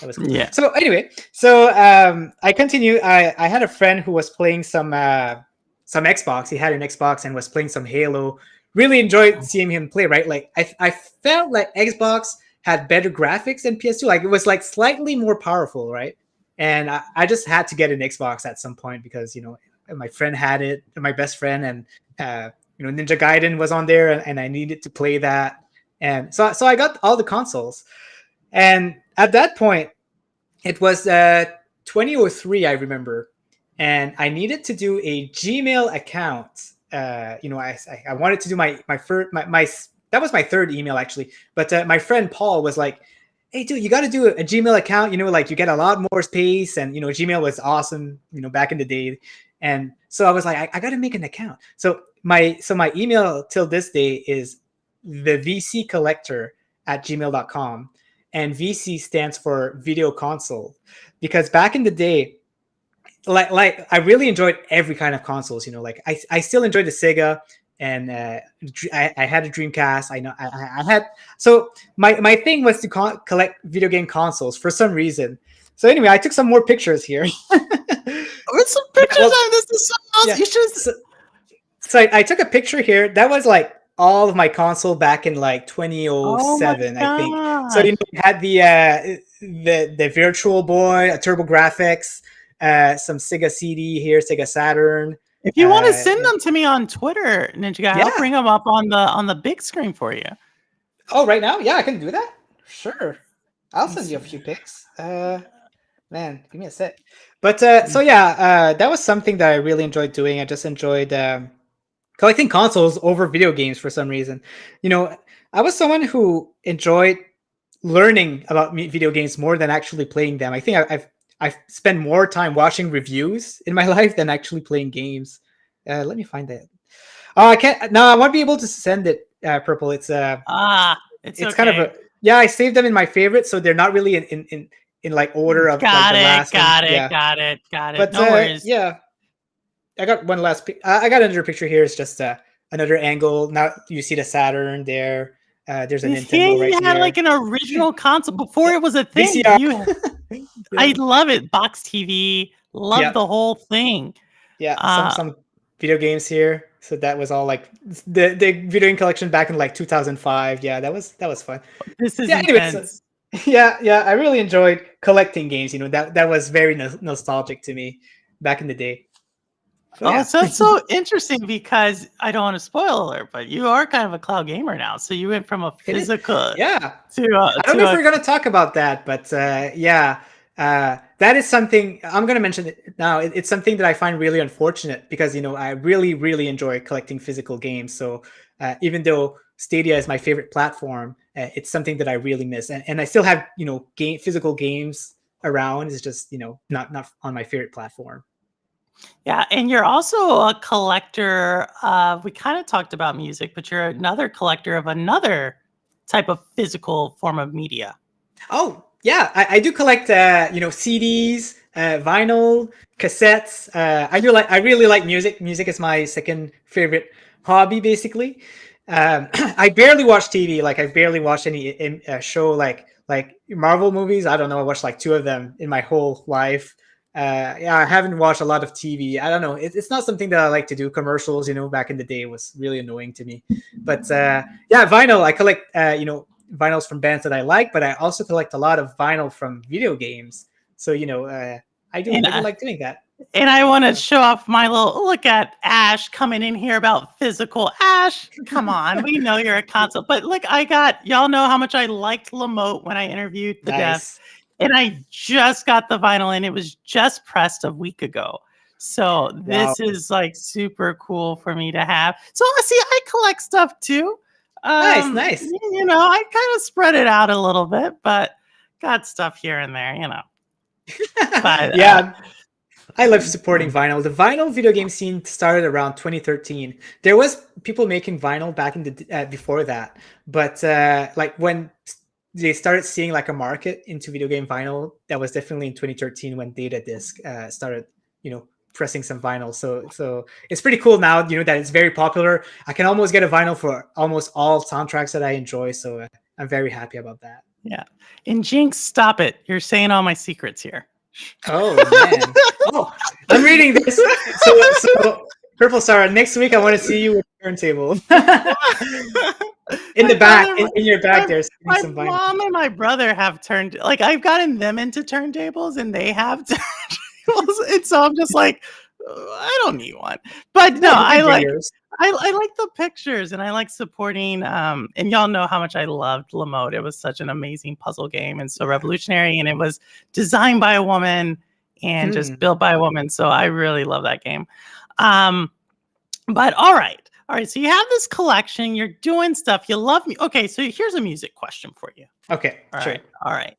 That was cool. Yeah. So anyway, I continue. I had a friend who was playing some Xbox. He had an Xbox and was playing some Halo. Really enjoyed seeing him play. Right, like I felt like Xbox had better graphics than PS2. Like it was like slightly more powerful, right? And I just had to get an Xbox at some point because you know my friend had it, my best friend, and you know Ninja Gaiden was on there, and I needed to play that. And so I got all the consoles. And at that point, it was 2003, I remember, and I needed to do a Gmail account. You know, I wanted to do my that was my third email actually, but my friend Paul was like, "Hey, dude, you got to do a Gmail account. You know, like you get a lot more space, and you know, Gmail was awesome. You know, back in the day." And so I was like, I got to make an account. So my email till this day is the VC collector at gmail.com. And VC stands for video console, because back in the day, like I really enjoyed every kind of consoles. You know, like I still enjoyed the Sega, and I had a Dreamcast. I had, so my thing was to collect video game consoles for some reason. So anyway, I took some more pictures here. With some Yeah, pictures well, on this is so awesome. yeah. You should. So I took a picture here. That was like all of my console back in like Oh my 2007, I think. So gosh. you had the Virtual Boy, Turbo Graphics, some Sega CD here, Sega Saturn. If you want to You send know, them to me on Twitter, Ninja Guy, I'll yeah. bring them up on the big screen for you. Oh, right now, yeah, I can do that. Sure, I'll Let's send you a see. few pics. Man, give me a sec. But so yeah, that was something that I really enjoyed doing. I just enjoyed collecting consoles over video games for some reason. You know, I was someone who enjoyed learning about video games more than actually playing them. I think I've spent more time watching reviews in my life than actually playing games. Let me find that. Oh, I can't. No, I won't be able to send it. Purple. It's It's kind of okay. a yeah. I saved them in my favorites, so they're not really in like order of like Got the it. last one. Got it. Yeah, Got it. Got it. but No worries. yeah, I got one last. I got another picture here. It's just another angle. Now you see the Saturn there. There's a Nintendo right He had like here. an original console before Yeah, it was a thing. VCR. I Yeah, love it. Box TV. Love yeah, the whole thing. yeah. Uh, Some video games here. So that was all like the video game collection back in like 2005. Yeah, that was fun. this is Yeah. Anyways, intense. yeah, yeah. I really enjoyed collecting games. You know that was very nostalgic to me back in the day. So Oh, yeah. so it's so interesting because I don't want to spoil alert, but you are kind of a cloud gamer now. So you went from a It is, physical yeah. I don't know to if a we're gonna talk about that, but yeah, that is something I'm gonna mention it now. It's something that I find really unfortunate because you know I really really enjoy collecting physical games. So even though Stadia is my favorite platform, it's something that I really miss, and I still have you know physical games around. It's just you know not on my favorite platform. yeah, and you're also a collector of we kind of talked about music, but you're another collector of another type of physical form of media. Oh yeah, I do collect you know CDs, vinyl, cassettes. I really like music. Music is my second favorite hobby, basically. I barely watch TV. Like I barely watch any show like Marvel movies. I don't know. I watched like two of them in my whole life. Yeah, I haven't watched a lot of TV. I don't know. It's not something that I like to do. Commercials, you know, back in the day was really annoying to me. But yeah, vinyl. I collect you know vinyls from bands that I like, but I also collect a lot of vinyl from video games. So you know, And I do like doing that. And I want to show off my little look at Ash coming in here about physical. Ash, come on. We know you're a console. But look, I got y'all know how much I liked Lamote when I interviewed the devs. Nice. And I just got the vinyl and it was just pressed a week ago. So Wow. this is like super cool for me to have. So see, I collect stuff too. Nice. Nice. You know, I kind of spread it out a little bit, but got stuff here and there, you know. But Yeah. I love supporting vinyl. The vinyl video game scene started around 2013. There was people making vinyl back in the before that, but like when they started seeing like a market into video game vinyl, that was definitely in 2013 when Data Disc started, you know, pressing some vinyl. So it's pretty cool now, you know, that it's very popular. I can almost get a vinyl for almost all soundtracks that I enjoy. So I'm very happy about that. yeah. And Jinx, stop it. You're saying all my secrets here. Oh man! Oh, I'm reading this. So Purple Star. Next week, I want to see you with a turntable in My the back. brother, In your back, there's my some vinyl. mom and my brother have turned like I've gotten them into turntables and they have turntables. And so I'm just like, I don't need one. But no, No, you can bring yours. I like the pictures and I like supporting and y'all know how much I loved Lamote. It was such an amazing puzzle game and so revolutionary and it was designed by a woman and just built by a woman. So I really love that game. But all right. All right. So you have this collection, you're doing stuff. You love me. Okay, so here's a music question for you. Okay, All sure. right. All right.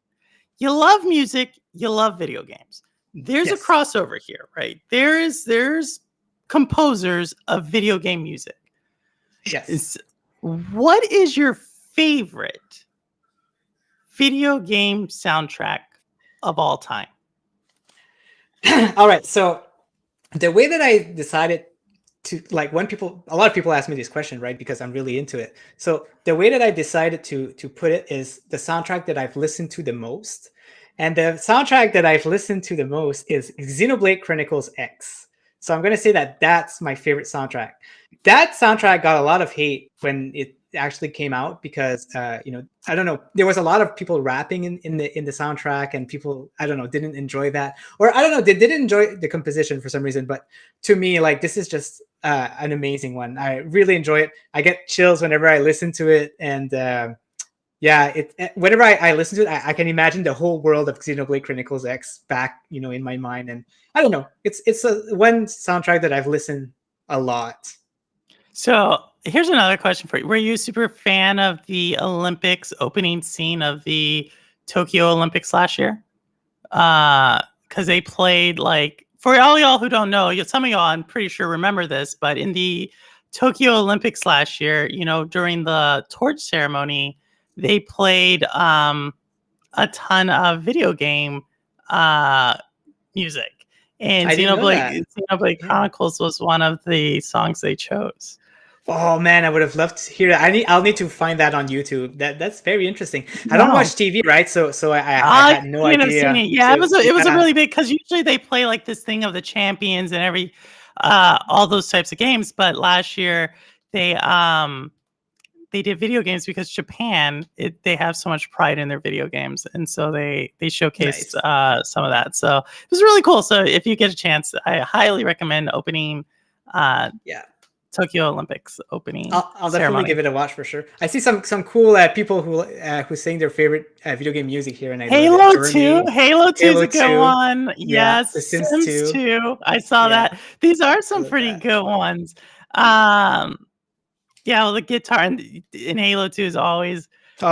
You love music, you love video games. There's a Yes. crossover here, right? There's composers of video game music. Yes. What is your favorite video game soundtrack of all time? All right. So the way that I decided to like when a lot of people ask me this question, right? Because I'm really into it. So the way that I decided to put it is the soundtrack that I've listened to the most. And the soundtrack that I've listened to the most is Xenoblade Chronicles X. So I'm going to say that that's my favorite soundtrack. That soundtrack got a lot of hate when it actually came out because I don't know, there was a lot of people rapping in the soundtrack, and people, I don't know, didn't enjoy that, or I don't know, they didn't enjoy the composition for some reason. But to me, like, this is just an amazing one. I really enjoy it. I get chills whenever I listen to it, and yeah, whenever I listen to it, I can imagine the whole world of Xenoblade Chronicles X back, in my mind. And I don't know, it's one soundtrack that I've listened a lot. So here's another question for you. Were you a super fan of the Olympics opening scene of the Tokyo Olympics last year? Because they played, like, for all y'all who don't know, some of y'all I'm pretty sure remember this, but in the Tokyo Olympics last year, during the torch ceremony, they played a ton of video game music. And Xenoblade Chronicles was one of the songs they chose. Oh man, I would have loved to hear that. I'll need to find that on YouTube. That's very interesting. I don't watch TV, right? So I had no idea. Yeah, it was a really big, because usually they play like this thing of the champions and all those types of games. But last year they did video games because Japan, they have so much pride in their video games, and so they showcased some of that. So it was really cool. So if you get a chance, I highly recommend opening. Tokyo Olympics opening. I'll definitely give it a watch for sure. I see some cool people who sing their favorite video game music here, and Halo 2. Halo 2 is a good one. Yeah, yes, The Sims 2. I saw that. These are some pretty good ones. Yeah, well, the guitar in Halo 2 is always it's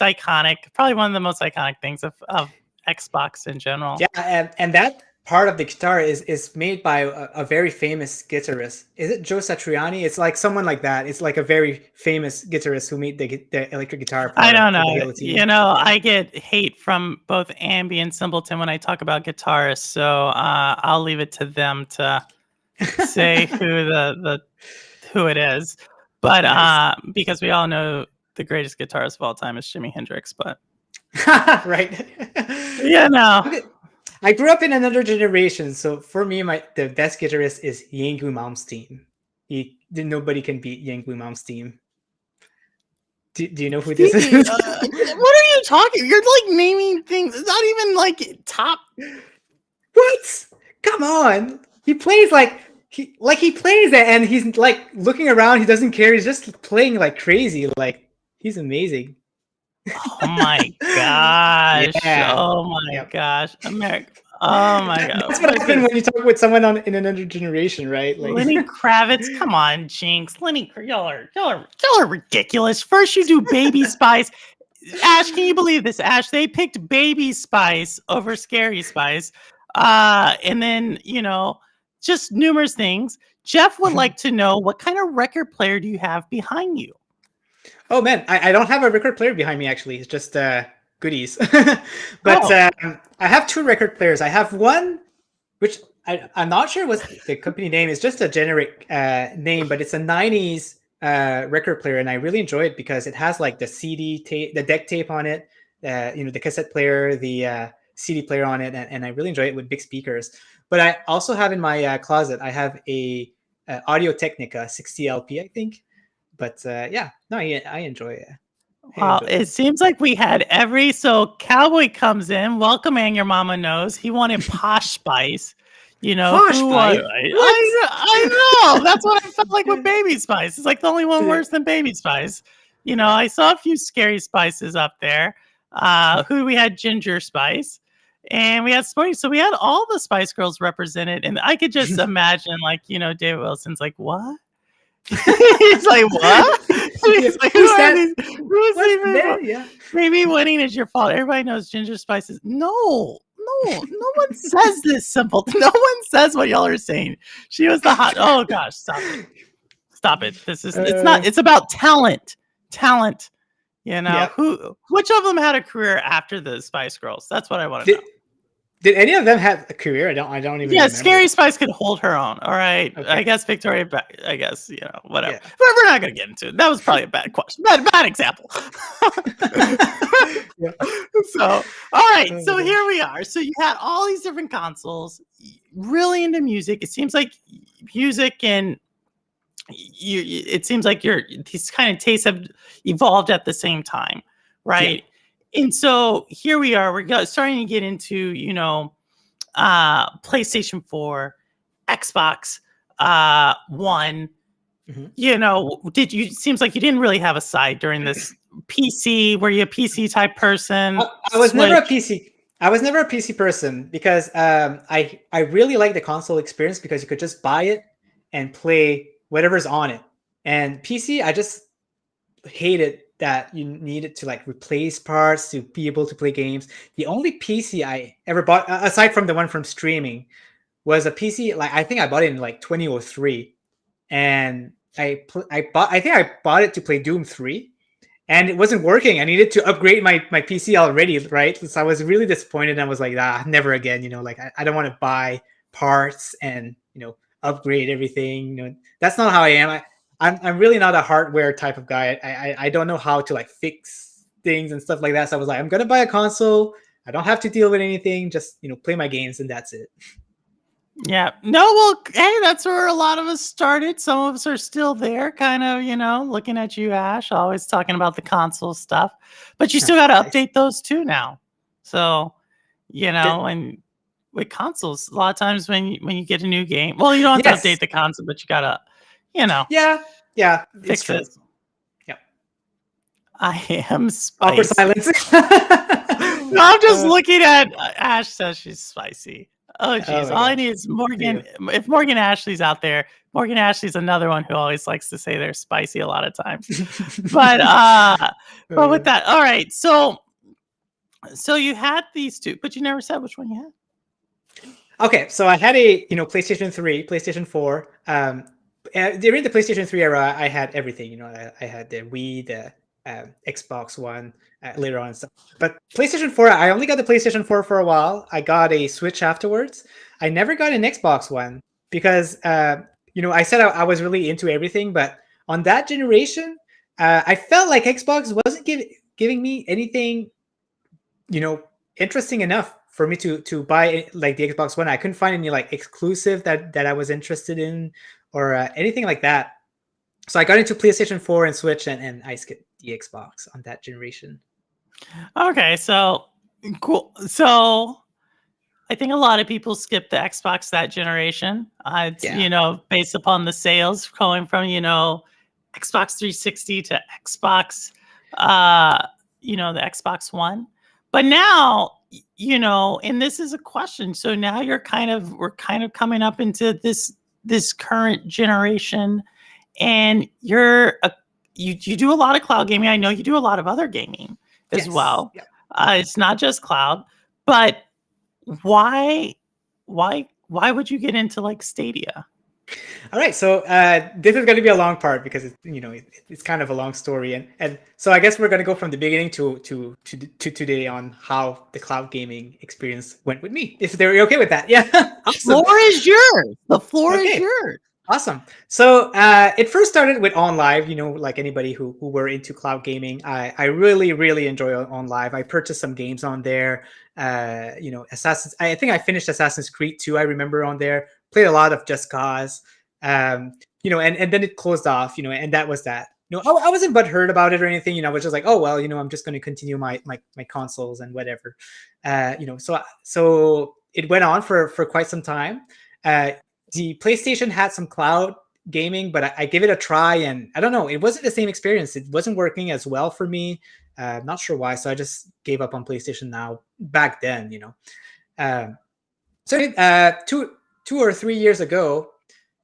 iconic. Probably one of the most iconic things of Xbox in general. Yeah, and that part of the guitar is made by a very famous guitarist. Is it Joe Satriani? It's like someone like that. It's like a very famous guitarist who made the electric guitar. I don't know. I get hate from both Ambi and Simpleton when I talk about guitarists, so I'll leave it to them to say who it is. But because we all know the greatest guitarist of all time is Jimi Hendrix, but right. I grew up in another generation, so for me, the best guitarist is Yngwie Malmsteen. Nobody can beat Yngwie Malmsteen. Do you know who this is? What are you talking? You're like naming things. It's not even like top. What? Come on! He plays he plays it, and he's like looking around. He doesn't care. He's just playing like crazy. Like, he's amazing. Oh my gosh! Yeah. Oh my gosh, America! Oh my god! That's what happens when you talk with someone in another generation, right? Like Lenny Kravitz. Come on, Jinx. Y'all are ridiculous. First you do Baby Spice. Ash, can you believe this? Ash, they picked Baby Spice over Scary Spice, and then just numerous things. Jeff would like to know, what kind of record player do you have behind you? Oh man, I don't have a record player behind me, actually. It's just goodies. But I have two record players. I have one, which I'm not sure what the company name is, just a generic name, but it's a 90s record player, and I really enjoy it because it has like the CD tape, the deck tape on it, the cassette player, the CD player on it, and I really enjoy it with big speakers. But I also have in my closet, I have a Audio Technica 60 LP, I think. But I enjoy it. Wow, it seems like we had so Cowboy comes in. Welcome, and your mama knows. He wanted Posh Spice. Posh Spice. I know. That's what I felt like with Baby Spice. It's like the only one worse than Baby Spice. I saw a few Scary Spices up there. We had Ginger Spice, and we had Sporty. So we had all the Spice Girls represented, and I could just imagine, David Wilson's like, what? He's like, what? He's like, who's that? Yeah. Maybe winning is your fault. Everybody knows Ginger Spice is no one says this, Simpleton. No one says what y'all are saying. She was the hot. Oh gosh, stop it. It's about talent. Which of them had a career after the Spice Girls? That's what I want to know. Did any of them have a career? I don't even Yeah, remember. Scary Spice could hold her own. All right. I Okay. guess Victoria, I guess, whatever. Yeah. But we're not going to get into it. That was probably a bad question. Bad example. Yeah. So, all right. Oh So my here gosh. we are. So you had all these different consoles, really into music. It seems like music and it seems like these kind of tastes have evolved at the same time, Yeah. right? And so here we are. We're starting to get into, PlayStation 4, Xbox One. Mhm. Did you seems like you didn't really have a side during this PC? Were you a PC type person? I was never a Switch? PC. I was never a PC person because I really like the console experience because you could just buy it and play whatever's on it. And PC, I just hated that you needed to like replace parts to be able to play games. The only PC I ever bought, aside from the one from streaming, was a PC. Like I think I bought it in like 2003, and I think I bought it to play Doom 3, and it wasn't working. I needed to upgrade my PC already, right? So I was really disappointed. And I was like, never again. Like I don't want to buy parts and upgrade everything. That's not how I am. I'm really not a hardware type of guy. I don't know how to like fix things and stuff like that. So I was like, I'm gonna buy a console. I don't have to deal with anything. Just play my games and that's it. Yeah. No, well, hey, that's where a lot of us started. Some of us are still there, kind of, looking at you, Ash, always talking about the console stuff. But you still got to Nice. update those too now. So, Did- and with consoles, a lot of times when you get a new game, well, you don't have to yes. update the console, but you got to, Yeah. It's fix true. it. Yeah. I am Awkward spicy. silence. No, I'm just looking at Ash says she's spicy. Oh, Oh geez. my All I gosh. need is Morgan. Yeah. If Morgan Ashley's out there, Morgan Ashley's another one who always likes to say they're spicy a lot of times. But but with that, all right. So you had these two, but you never said which one you had. Okay, so I had a PlayStation 3, PlayStation 4. During the PlayStation 3 era, I had everything. I had the Wii, the Xbox One, later on and stuff. But PlayStation 4, I only got the PlayStation 4 for a while. I got a Switch afterwards. I never got an Xbox One because I said I was really into everything, but on that generation, I felt like Xbox wasn't giving me anything interesting enough for me to buy like the Xbox One. I couldn't find any like exclusive that I was interested in or anything like that. So I got into PlayStation 4 and Switch, and I skipped the Xbox on that generation. Okay, so cool. So I think a lot of people skip the Xbox that generation. It's based upon the sales going from Xbox 360 to Xbox, the Xbox One. But now, and this is a question. So now we're kind of coming up into this current generation, and you do a lot of cloud gaming. I know you do a lot of other gaming as well. Yep. It's not just cloud, but why would you get into like Stadia? All right, so this is going to be a long part because it's kind of a long story, and so I guess we're going to go from the beginning to today on how the cloud gaming experience went with me. If they're okay with that, yeah. Awesome. The floor is yours. The floor is yours. Awesome. So it first started with OnLive. Like anybody who were into cloud gaming, I really really enjoy OnLive. I purchased some games on there. Assassin's. I think I finished Assassin's Creed 2. I remember on there. Played a lot of Just Cause. And then it closed off. And that was that. I wasn't butthurt about it or anything. I was just like, oh well, I'm just going to continue my consoles and whatever. So it went on for quite some time. The PlayStation had some cloud gaming, but I gave it a try, and I don't know, it wasn't the same experience. It wasn't working as well for me. Not sure why, so I just gave up on PlayStation now. Back then, so 2 or 3 years ago,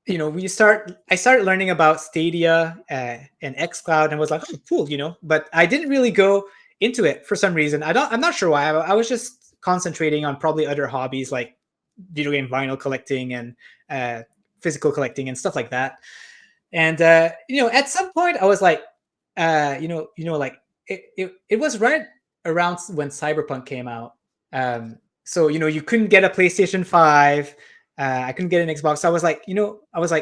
I started learning about Stadia and xCloud, and was like, oh, cool, but I didn't really go into it for some reason. I'm not sure why. I was just concentrating on probably other hobbies like video game vinyl collecting and physical collecting and stuff like that. And at some point I was like, like it was right around when Cyberpunk came out. So you couldn't get a PlayStation 5. I couldn't get an Xbox. So I was like,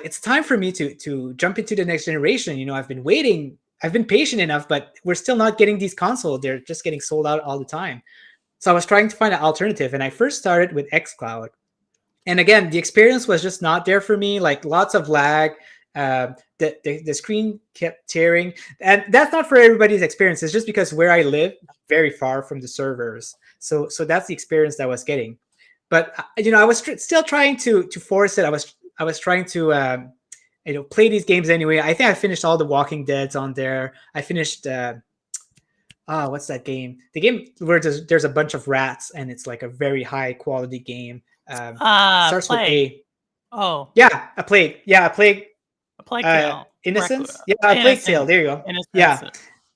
it's time for me to jump into the next generation. I've been waiting. I've been patient enough, but we're still not getting these consoles. They're just getting sold out all the time. So I was trying to find an alternative, and I first started with xCloud. And again, the experience was just not there for me. Like lots of lag. The screen kept tearing, and that's not for everybody's experience. It's just because where I live, very far from the servers. So that's the experience that I was getting. But I was still trying to force it. I was trying to play these games anyway. I think I finished all the Walking Deads on there. I finished what's that game? The game where there's a bunch of rats and it's like a very high quality game. Starts with A. Oh, yeah, a Plague. Yeah, a Plague. A Plague Tale. Innocence. Yeah, a Plague Tale. There you go. Innocence. Yeah.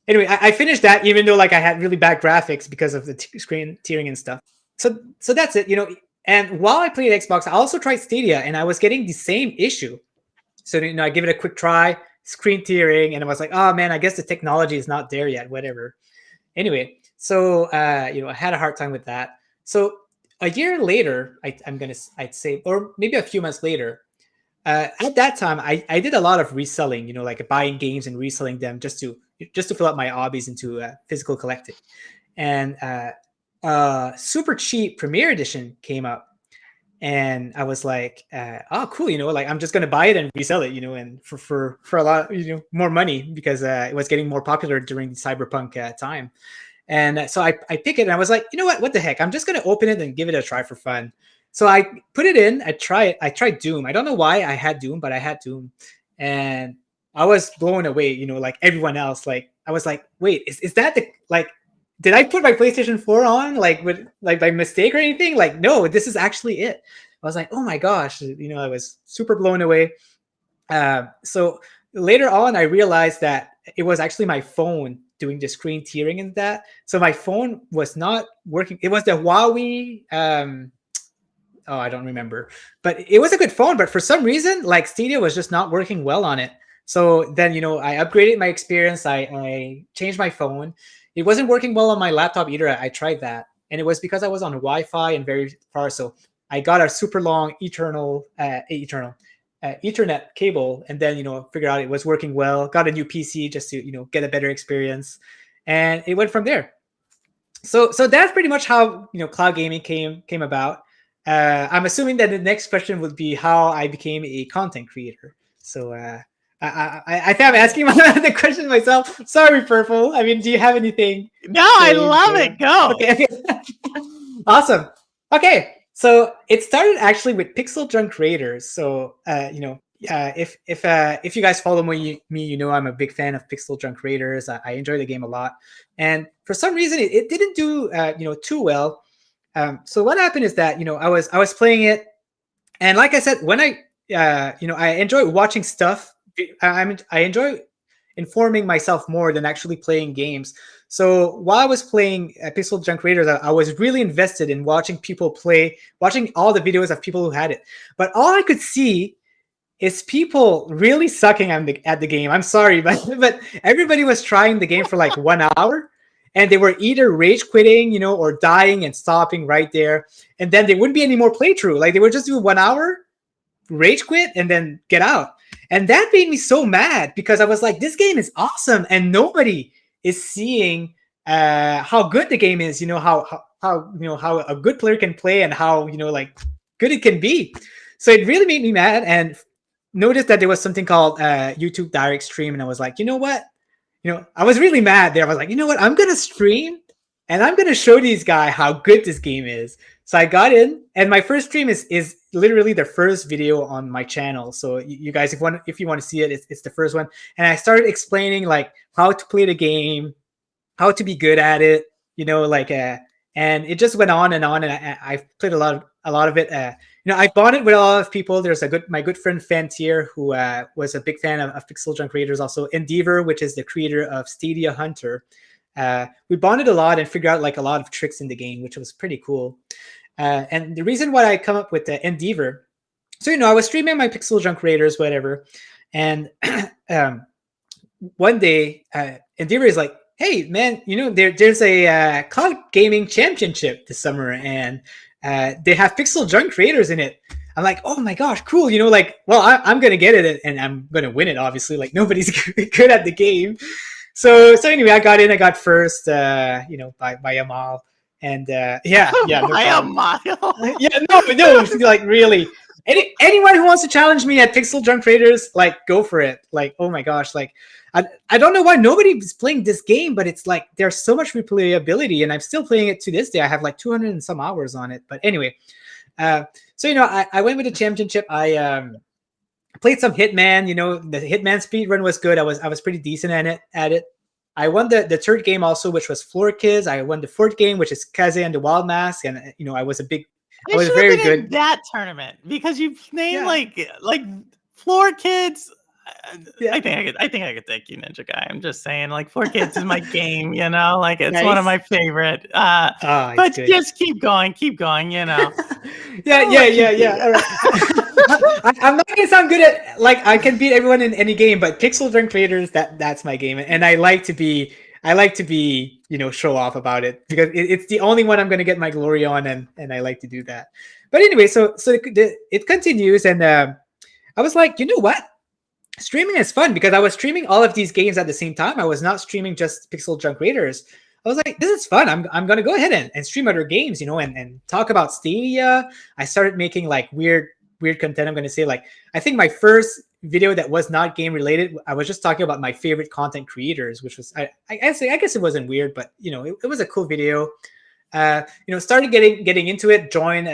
Anyway, I finished that even though like I had really bad graphics because of the screen tearing and stuff. So that's it. And while I played Xbox, I also tried Stadia, and I was getting the same issue. So I give it a quick try, screen tearing, and I was like, oh man, I guess the technology is not there yet. Whatever. Anyway, so I had a hard time with that. So a year later, I'd say, or maybe a few months later, at that time, I did a lot of reselling. Like buying games and reselling them just to fill up my hobbies into physical collecting. And super cheap Premier Edition came up, and I was like, oh cool, like I'm just gonna buy it and resell it, and for a lot more money, because it was getting more popular during the Cyberpunk time. And so I pick it, and I was like, what the heck, I'm just gonna open it and give it a try for fun. So I put it in, I tried Doom. I don't know why I had Doom, but I had Doom, and I was blown away, like everyone else. Like I was like, wait, is that the, like, did I put my PlayStation 4 on like by mistake or anything? Like, no, this is actually it. I was like, oh my gosh, I was super blown away. So later on, I realized that it was actually my phone doing the screen tearing and that. So my phone was not working. It was the Huawei. I don't remember, but it was a good phone. But for some reason, like Stadia was just not working well on it. So then, I upgraded my experience. I changed my phone. It wasn't working well on my laptop either. I tried that, and it was because I was on Wi-Fi and very far. So I got a super long Ethernet cable, and then figured out it was working well. Got a new PC just to get a better experience, and it went from there. So that's pretty much how cloud gaming came about. I'm assuming that the next question would be how I became a content creator. So I think I'm asking the question myself. Sorry, Purple. I mean, do you have anything? No, I love it. Go. Okay. Awesome. Okay. So it started actually with Pixel Junk Raiders. So if you guys follow me, I'm a big fan of Pixel Junk Raiders. I enjoy the game a lot, and for some reason it didn't do too well. So what happened is that I was playing it, and like I said, when I enjoy watching stuff. I enjoy informing myself more than actually playing games. So while I was playing Pixel Junk Raiders, I was really invested in watching people play, watching all the videos of people who had it. But all I could see is people really sucking at the game. I'm sorry, but everybody was trying the game for like 1 hour, and they were either rage quitting, or dying and stopping right there. And then there wouldn't be any more playthrough. Like they would just do 1 hour, rage quit, and then get out. And that made me so mad, because I was like, this game is awesome, and nobody is seeing how good the game is. How a good player can play, and how like good it can be. So it really made me mad, and noticed that there was something called YouTube direct stream, and I was like, you know what? I was really mad there. I was like, you know what? I'm gonna stream, and I'm gonna show these guys how good this game is. So I got in, and my first stream is literally the first video on my channel. So you guys, if you want to see it, it's the first one. And I started explaining like how to play the game, how to be good at it, and it just went on, and I played a lot of it. I bonded with a lot of people. There's my good friend Fantier, who was a big fan of Pixel Junk Raiders. Also Endeavor, which is the creator of Stadia Hunter. We bonded a lot and figured out like a lot of tricks in the game, which was pretty cool. And the reason why I come up with the Endeavor, so I was streaming my Pixel Junk Raiders, whatever, and one day Endeavor is like, hey man, there's a cloud gaming championship this summer, and they have pixel junk creators in it. I'm like, oh my gosh, cool. Like, well, I'm gonna get it, and I'm gonna win it. Obviously, like nobody's good at the game. So anyway, I got in. I got first, by a mile, and yeah, no By a problem. mile. Yeah, no, like really. Anyone who wants to challenge me at Pixel Junk Raiders, like go for it. Like, oh my gosh, like I don't know why nobody's playing this game, but it's like there's so much replayability, and I'm still playing it to this day. I have like 200 and some hours on it. But anyway, so I went with the championship. I played some Hitman. The Hitman speed run was good. I was pretty decent at it. I won the third game also, which was Floor Kids. I won the fourth game, which is Kaze and the Wild Mask, and I was I was should have very been good. in that tournament because you named Yeah. like Floor Kids. Yeah. I think I could take you, Ninja Guy. I'm just saying, like Floor Kids is my game. Like it's one of Nice. my favorite. It's But good. just keep going. Yeah. Oh, All right. I'm not gonna sound good at like I can beat everyone in any game, but Pixel Junk Creators, that's my game, and I like to be show off about it because it's the only one I'm gonna get my glory on, and I like to do that. But anyway, so it continues, and I was like, you know what? Streaming is fun because I was streaming all of these games at the same time. I was not streaming just Pixel Junk Raiders. I was like, this is fun. I'm gonna go ahead and stream other games, and talk about Stadia. I started making like weird content. I'm gonna say, like, I think my first video that was not game related, I was just talking about my favorite content creators, which was I guess it wasn't weird, but it was a cool video. Started getting into it, join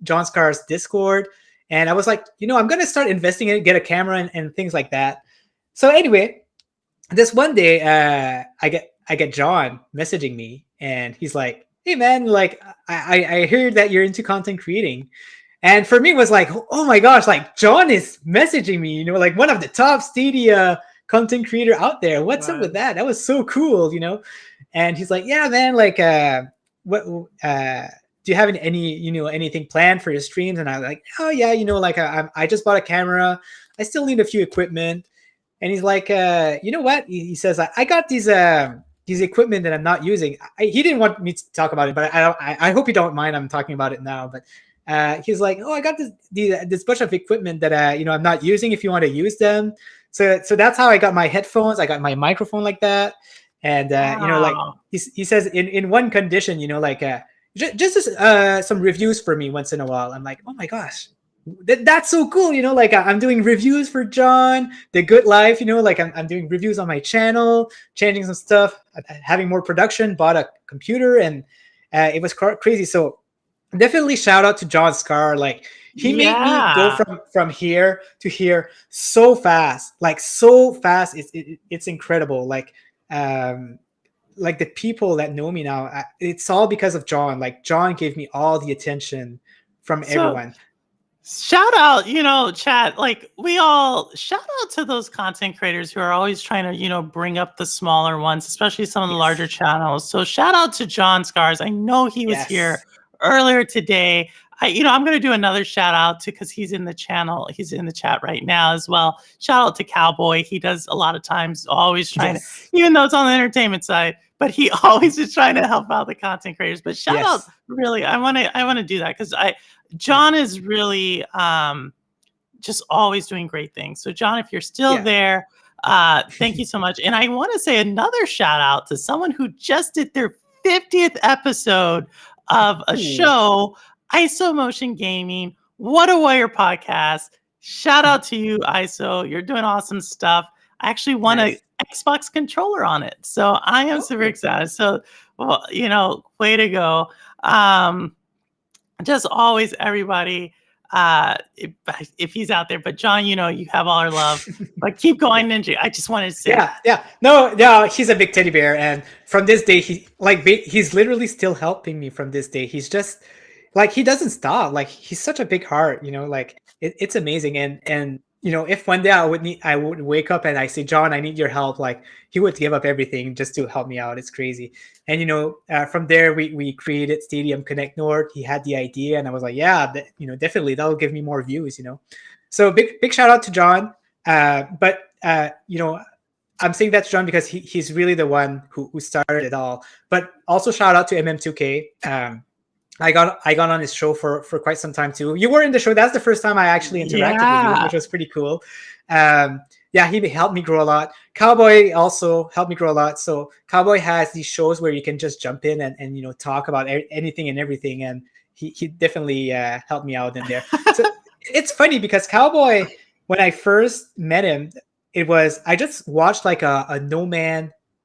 John Scar's Discord, and I was like, I'm gonna start investing in it, get a camera and things like that. So anyway, this one day, I get John messaging me, and he's like, "Hey man, like I heard that you're into content creating," and for me it was like, "Oh my gosh, like John is messaging me, like one of the top Stadia content creator out there. What's up with that? That was so cool, And he's like, "Yeah, man, like what do you have anything planned for your streams?" And I was like, "Oh yeah, like I just bought a camera. I still need a few equipment." And he's like, "You know what?" He says, "I got these equipment that I'm not using." He didn't want me to talk about it, but I hope you don't mind. I'm talking about it now. But he's like, "Oh, I got this bunch of equipment that I'm not using. If you want to use them." So that's how I got my headphones. I got my microphone like that. And like he says, in one condition, like just some reviews for me once in a while. I'm like, oh my gosh, that's so cool. Like I'm doing reviews for John, The Good Life. Like I'm doing reviews on my channel, changing some stuff, having more production, bought a computer, and it was crazy. So definitely shout out to John Scar. Like he made me go from here to here so fast, like so fast. It's incredible. Like the people that know me now, it's all because of John. Like John gave me all the attention from everyone. Shout out, chat. Like we all shout out to those content creators who are always trying to, bring up the smaller ones, especially some of the larger channels. So shout out to John Scars. I know he was here earlier today. I'm going to do another shout out because he's in the channel. He's in the chat right now as well. Shout out to Cowboy. He does a lot of times, always trying to, even though it's on the entertainment side, but he always is trying to help out the content creators. But shout out, really, I want to do that because John is really just always doing great things. So John, if you're still there, thank you so much. And I want to say another shout out to someone who just did their 50th episode of a show, ISO Motion Gaming. What a Warrior podcast. Shout out to you, ISO. You're doing awesome stuff. I actually won an Xbox controller on it. So I am super excited. So, well, way to go. Just always everybody, if he's out there. But John, you have all our love. But keep going, Ninja. I just wanted to say No, he's a big teddy bear, and from this day, he's literally still helping me from this day. He's just like, he doesn't stop. Like he's such a big heart, like it's amazing. And if one day I would wake up and I say, John, I need your help, like he would give up everything just to help me out. It's crazy. And from there we created Stadium Connect North. He had the idea, and I was like, definitely that'll give me more views. So big shout out to John. But I'm saying that to John because he's really the one who started it all. But also shout out to MM2K. I got on his show for quite some time too. You were in the show. That's the first time I actually interacted with you, which was pretty cool. Yeah, he helped me grow a lot. Cowboy also helped me grow a lot. So Cowboy has these shows where you can just jump in and talk about anything and everything, and he definitely helped me out in there. So it's funny because Cowboy, when I first met him, I just watched like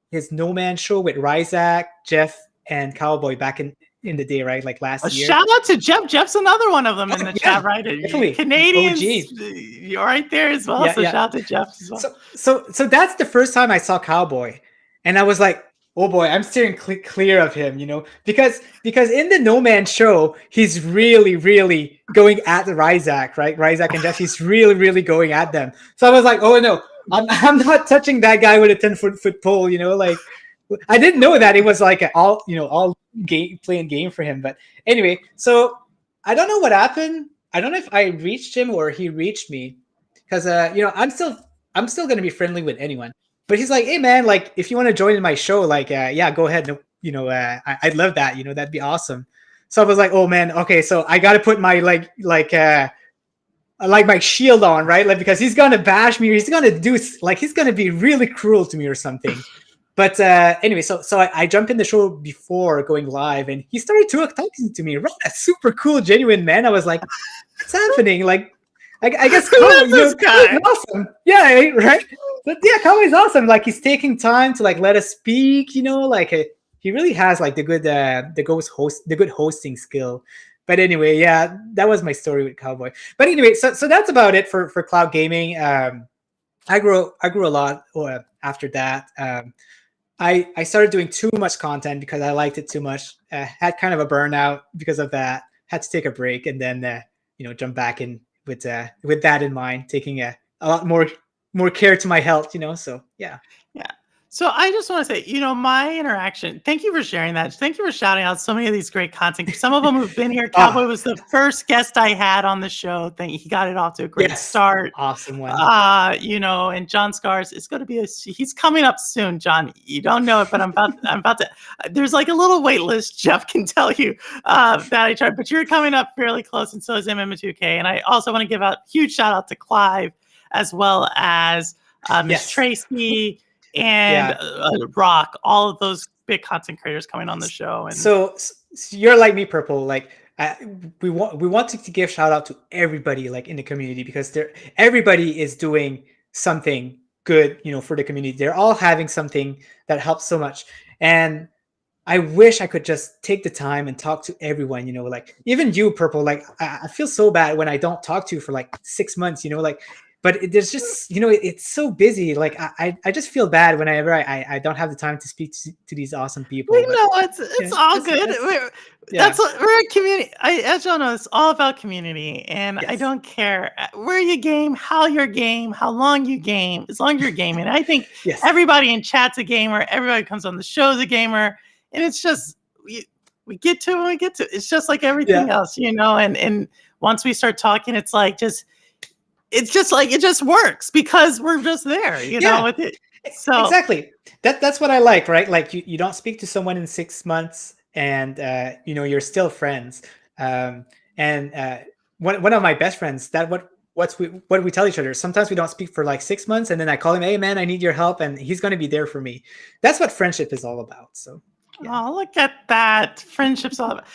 his No Man show with Ryzak, Jeff, and Cowboy back in the day, right? Like last year. Shout out to Jeff. Jeff's another one of them in the chat, right? Definitely. Canadians, you're right there as well. So shout out to Jeff as well. So that's the first time I saw Cowboy, and I was like, oh boy, I'm steering clear of him, because in the No Man show, he's really, really going at the Ryzak, right? Ryzak and Jeff, he's really, really going at them. So I was like, oh no, I'm not touching that guy with a 10-foot pole, like. I didn't know that it was like all playing game for him. But anyway, so I don't know what happened. I don't know if I reached him or he reached me, because I'm still going to be friendly with anyone. But he's like, hey man, like if you want to join in my show, like yeah, go ahead. I'd love that. That'd be awesome. So I was like, oh man, okay, so I got to put my like my shield on, right? Like, because he's gonna bash me, or he's gonna be really cruel to me or something. But anyway, so I jumped in the show before going live, and he started talking to me. Right, a super cool, genuine man. I was like, "What's happening?" Like, I guess this guy? Awesome. Yeah, right. But yeah, Kawhi's awesome. Like, he's taking time to like let us speak. Like he really has like the good hosting skill. But anyway, yeah, that was my story with Cowboy. But anyway, so that's about it for cloud gaming. I grew a lot after that. I started doing too much content because I liked it too much. Had kind of a burnout because of that. Had to take a break and then jump back in with that in mind, taking a lot more care to my health. So yeah. So I just want to say, my interaction, thank you for sharing that. Thank you for shouting out so many of these great content. Some of them have been here. Cowboy was the first guest I had on the show. He got it off to a great start. Awesome one. And John Scars is going to be he's coming up soon, John. You don't know it, but I'm about to, there's like a little wait list, Jeff can tell you that I tried, but you're coming up fairly close, and so is MM2K. And I also want to give a huge shout out to Clive, as well as Miss Tracy, and Rock, all of those big content creators coming on the show. And so you're like me, Purple. Like we want to give shout out to everybody like in the community, because everybody is doing something good, for the community. They're all having something that helps so much. And I wish I could just take the time and talk to everyone, like even you, Purple. Like I feel so bad when I don't talk to you for like 6 months, but there's just, it's so busy. Like I just feel bad whenever I don't have the time to speak to these awesome people. It's all good. We're a community. As y'all know, it's all about community, and I don't care where you game, how long you game, as long as you're gaming. I think everybody in chat's a gamer. Everybody comes on the show's a gamer, and it's just we get to it when we get to it. It's just like everything else, And once we start talking, it's like it just works because we're just there, with it. So exactly. That's what I like, right? Like you don't speak to someone in 6 months and you're still friends. And one of my best friends, what we tell each other, sometimes we don't speak for like 6 months, and then I call him, hey man, I need your help, and he's going to be there for me. That's what friendship is all about. So oh, look at that. Friendship's all about.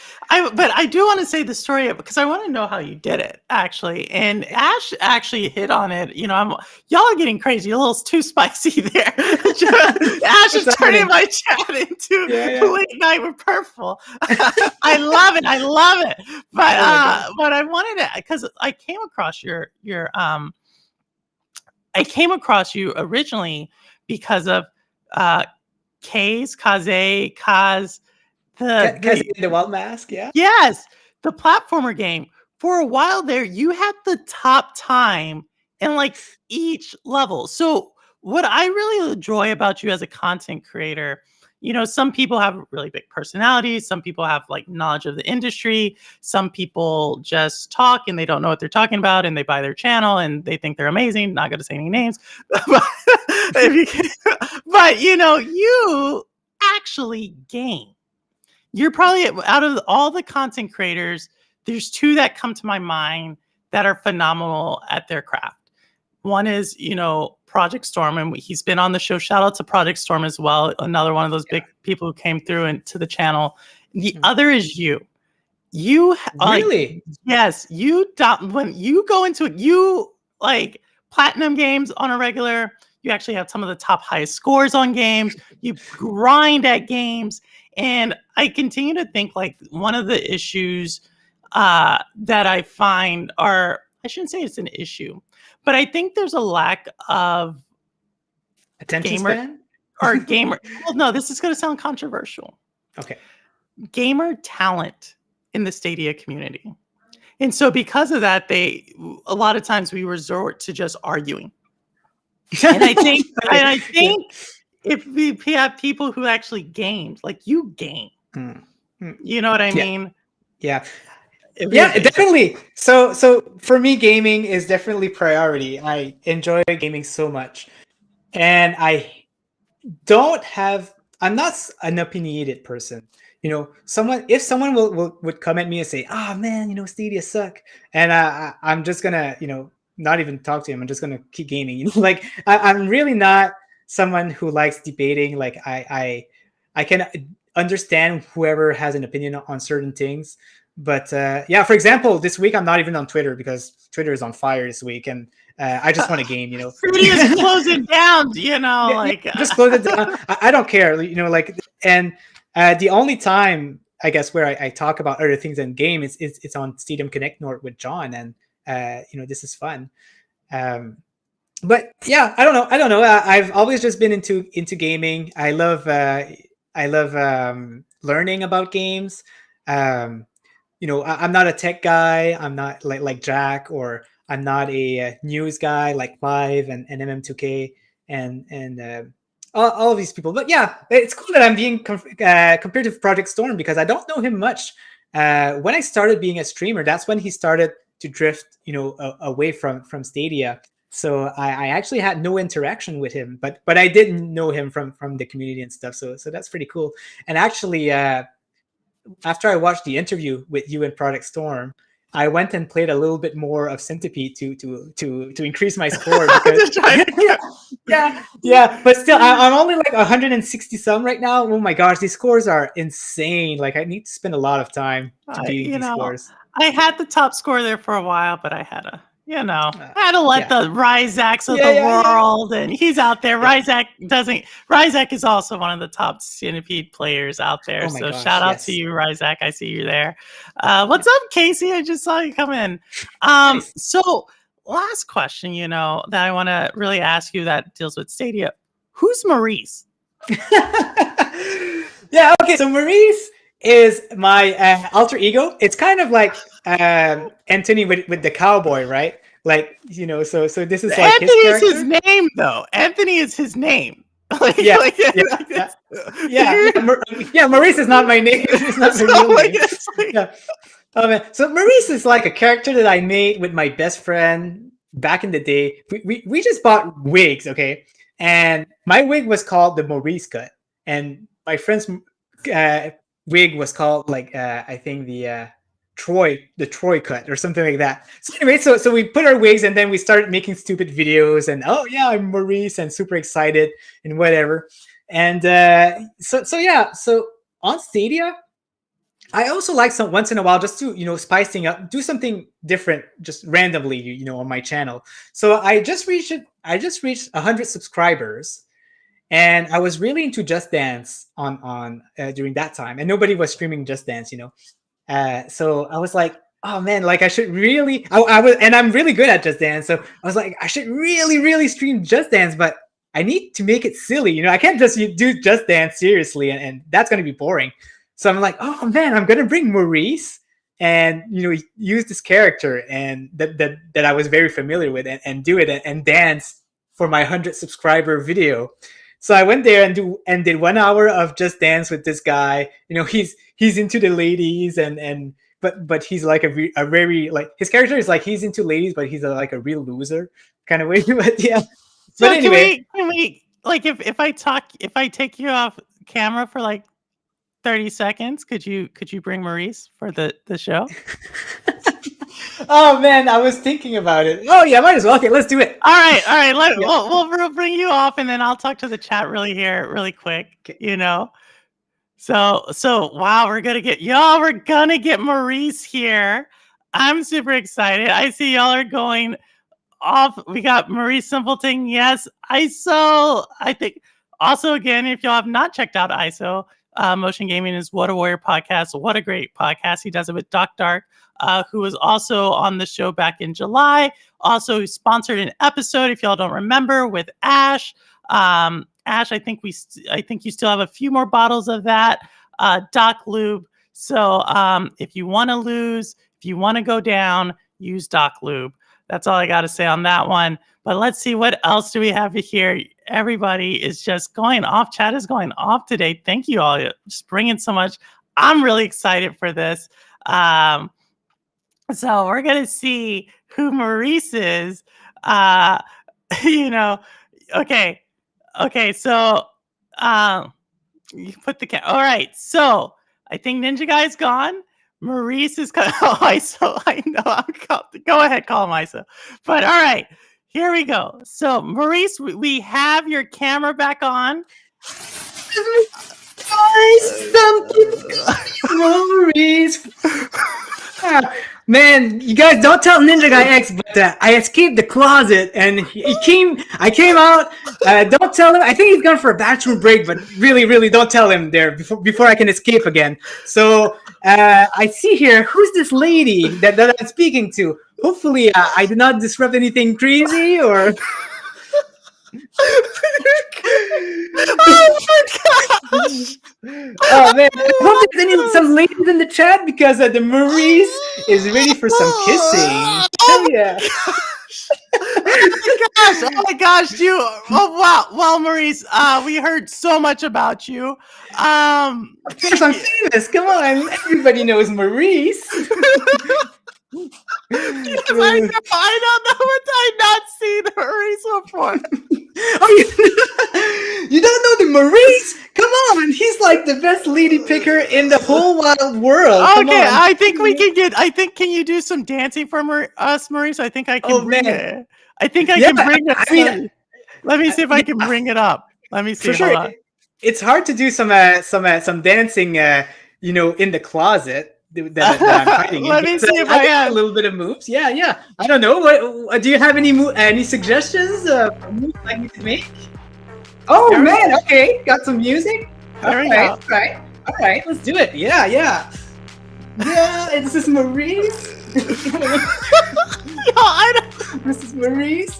But I do want to say the story, because I want to know how you did it, actually. And Ash actually hit on it. Y'all are getting crazy. A little too spicy there. Ash is turning my chat into late night with Purple. I love it. But I wanted to, because I came across I came across you originally because of Kaz, the Wild Mask, Yes, the platformer game. For a while there, you had the top time in like each level. So what I really enjoy about you as a content creator, some people have really big personalities. Some people have like knowledge of the industry. Some people just talk and they don't know what they're talking about, and they buy their channel and they think they're amazing. Not going to say any names, but, but you actually game. You're probably, out of all the content creators, there's two that come to my mind that are phenomenal at their craft. One is, Project Storm, and he's been on the show. Shout out to Project Storm as well. Another one of those big people who came through into the channel. The other is you. You really? Yes. When you go into it, you like platinum games on a regular. You actually have some of the top highest scores on games. You grind at games. And I continue to think like one of the issues that I find I shouldn't say it's an issue, but I think there's a lack of attention span or gamer. Well, no, this is going to sound controversial. Okay. Gamer talent in the Stadia community. And so because of that, a lot of times we resort to just arguing. And I think, if we have people who actually game, like you game, you know what I mean? Yeah. Yeah, definitely. So for me, gaming is definitely priority. I enjoy gaming so much, and I'm not an opinionated person. If someone would come at me and say, "Ah, man, Stadia suck," and I'm just gonna, not even talk to him. I'm just gonna keep gaming. Like I'm really not someone who likes debating. Like I can understand whoever has an opinion on certain things. But for example, this week I'm not even on Twitter because Twitter is on fire this week, and I just want to game. Just close it down. Just close it down. I don't care. And the only time I guess where I talk about other things than game is it's on Stadium Connect North with John, and this is fun. But yeah, I don't know. I've always just been into gaming. I love learning about games. I'm not a tech guy. I'm not like Jack, or I'm not a news guy like Clive and MM2K and all of these people. But yeah, it's cool that I'm being compared to Project Storm because I don't know him much. When I started being a streamer, that's when he started to drift, away from Stadia. So I actually had no interaction with him, but I didn't know him from the community and stuff. So that's pretty cool. And actually, after I watched the interview with you and Project Storm, I went and played a little bit more of Centipede to increase my score. Because, yeah. But still, I'm only like 160 some right now. Oh my gosh, these scores are insane. Like I need to spend a lot of time to beat these scores. I had the top score there for a while, but I had to. I had to let the Ryzaks of the world, and he's out there. Ryzak is also one of the top Centipede players out there. So shout out to you, Ryzak. I see you there. What's up, Casey? I just saw you come in. Nice. So last question, that I want to really ask you that deals with Stadia. Who's Maurice? Yeah, okay. So Maurice is my alter ego. It's kind of like Anthony with the cowboy, right? Like, so this is like Anthony is his name, though. Anthony is his name. Yeah, Maurice is not my name. It's not my real name. Oh man, so Maurice is like a character that I made with my best friend back in the day. We just bought wigs, okay? And my wig was called the Maurice cut, and my friend's wig was called I think the Troy cut or something like that. So anyway, so we put our wigs and then we started making stupid videos and I'm Maurice and super excited and whatever. And so on Stadia, I also like some once in a while just to spice things up, do something different just randomly on my channel. So I just reached 100 subscribers. And I was really into Just Dance on during that time, and nobody was streaming Just Dance, So I was like, oh man, like I should really, I was, and I'm really good at Just Dance, so I was like, I should really stream Just Dance, but I need to make it silly, I can't just do Just Dance seriously, and that's gonna be boring. So I'm like, oh man, I'm gonna bring Maurice and use this character and that I was very familiar with and do it and dance for my 100 subscriber video. So I went there and did 1 hour of just dance with this guy. He's into the ladies but he's like a very like his character is like he's into ladies, but he's like a real loser kind of way. But yeah. So But anyway, can we like if I take you off camera for like 30 seconds, could you bring Maurice for the show? oh man, I was thinking about it. Oh yeah, might as well. Okay, let's do it. All right. We'll bring you off, and then I'll talk to the chat really quick. Okay. So wow, we're gonna get Maurice here. I'm super excited. I see y'all are going off. We got Maurice Simpleton. Yes, ISO. I think also again, if y'all have not checked out ISO, Motion Gaming is What a Warrior podcast. What a great podcast. He does it with Doc Dark, who was also on the show back in July. Also sponsored an episode, if y'all don't remember, with Ash. Ash, I think you still have a few more bottles of that Doc Lube. So if you want to lose, if you want to go down, use Doc Lube. That's all I got to say on that one. But let's see, what else do we have here? Everybody is just going off. Chat is going off today. Thank you all. Just bringing so much. I'm really excited for this. So we're going to see who Maurice is. Okay. So you put the all right. So I think Ninja Guy's gone. Maurice is ISO. I know. Go ahead, call him ISO. But all right, here we go. So Maurice, we have your camera back on. Maurice. Man, you guys don't tell NinjaGuyX, but I escaped the closet and I came out. Don't tell him. I think he's gone for a bathroom break, but really don't tell him there before I can escape again. So I see here, who's this lady that I'm speaking to? Hopefully I did not disrupt anything crazy or... Oh my gosh! Oh man, I hope there's some ladies in the chat because the Maurice is ready for some kissing. Oh yeah! Oh my gosh! Wow, Maurice. We heard so much about you. Of course, I'm famous. Come on, everybody knows Maurice. Yes, I don't know what I not seen Maurice before. Oh, you don't know the Maurice? Come on, he's like the best lady picker in the whole wide world. Okay, I think we can get. Can you do some dancing for us, Maurice? I think I can. Oh man, I think I can bring it. I mean, let me see if I can bring it up. Let me see. For sure, it's hard to do some dancing. In the closet. That I'm hiding. Let me see if I have a little bit of moves. Yeah. I don't know. What do you have any suggestions? Moves like me to make? Oh man, okay. Got some music. There we go. All right. Let's do it. Yeah. Yeah. This is Maurice. This is Maurice.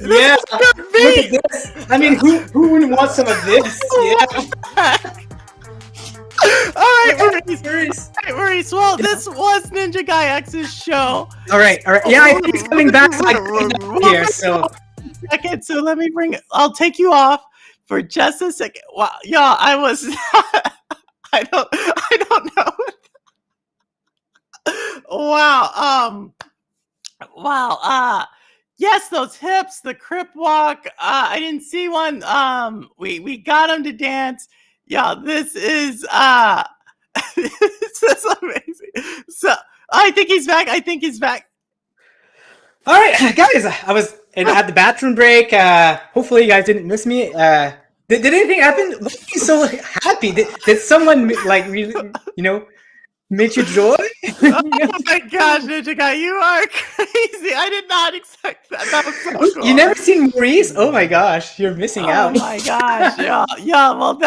Yeah. Look at this. I mean, who wouldn't want some of this? Yeah. All right, Maurice. Well, this was NinjaGuyX's show. All right. Yeah, I think he's coming back here. So let me bring it. I'll take you off for just a second. Wow, y'all, I was. I don't know. Wow. Wow. Yes, those hips, the crip walk. I didn't see one. We got him to dance. Yeah, this is this is amazing. So I think he's back. All right, guys. I was at the bathroom break. Hopefully, you guys didn't miss me. Did anything happen? Why are you so happy? Did someone like really, make you joy? Oh my gosh, Ninja Guy, you are crazy. I did not expect that. That was so cool. You never seen Maurice? Oh my gosh, you're missing out. Oh my gosh, yeah. Well,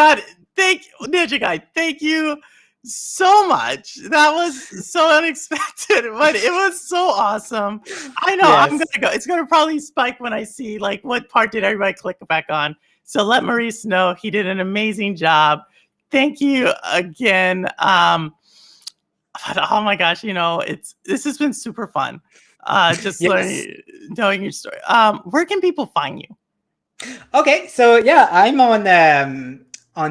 thank you, Ninja Guy. Thank you so much. That was so unexpected, but it was so awesome. I know. Yes. I'm gonna go. It's gonna probably spike when I see like what part did everybody click back on. So let Maurice know he did an amazing job. Thank you again. Oh my gosh, this has been super fun. Just Yes. knowing your story. Where can people find you? Okay, so yeah, I'm on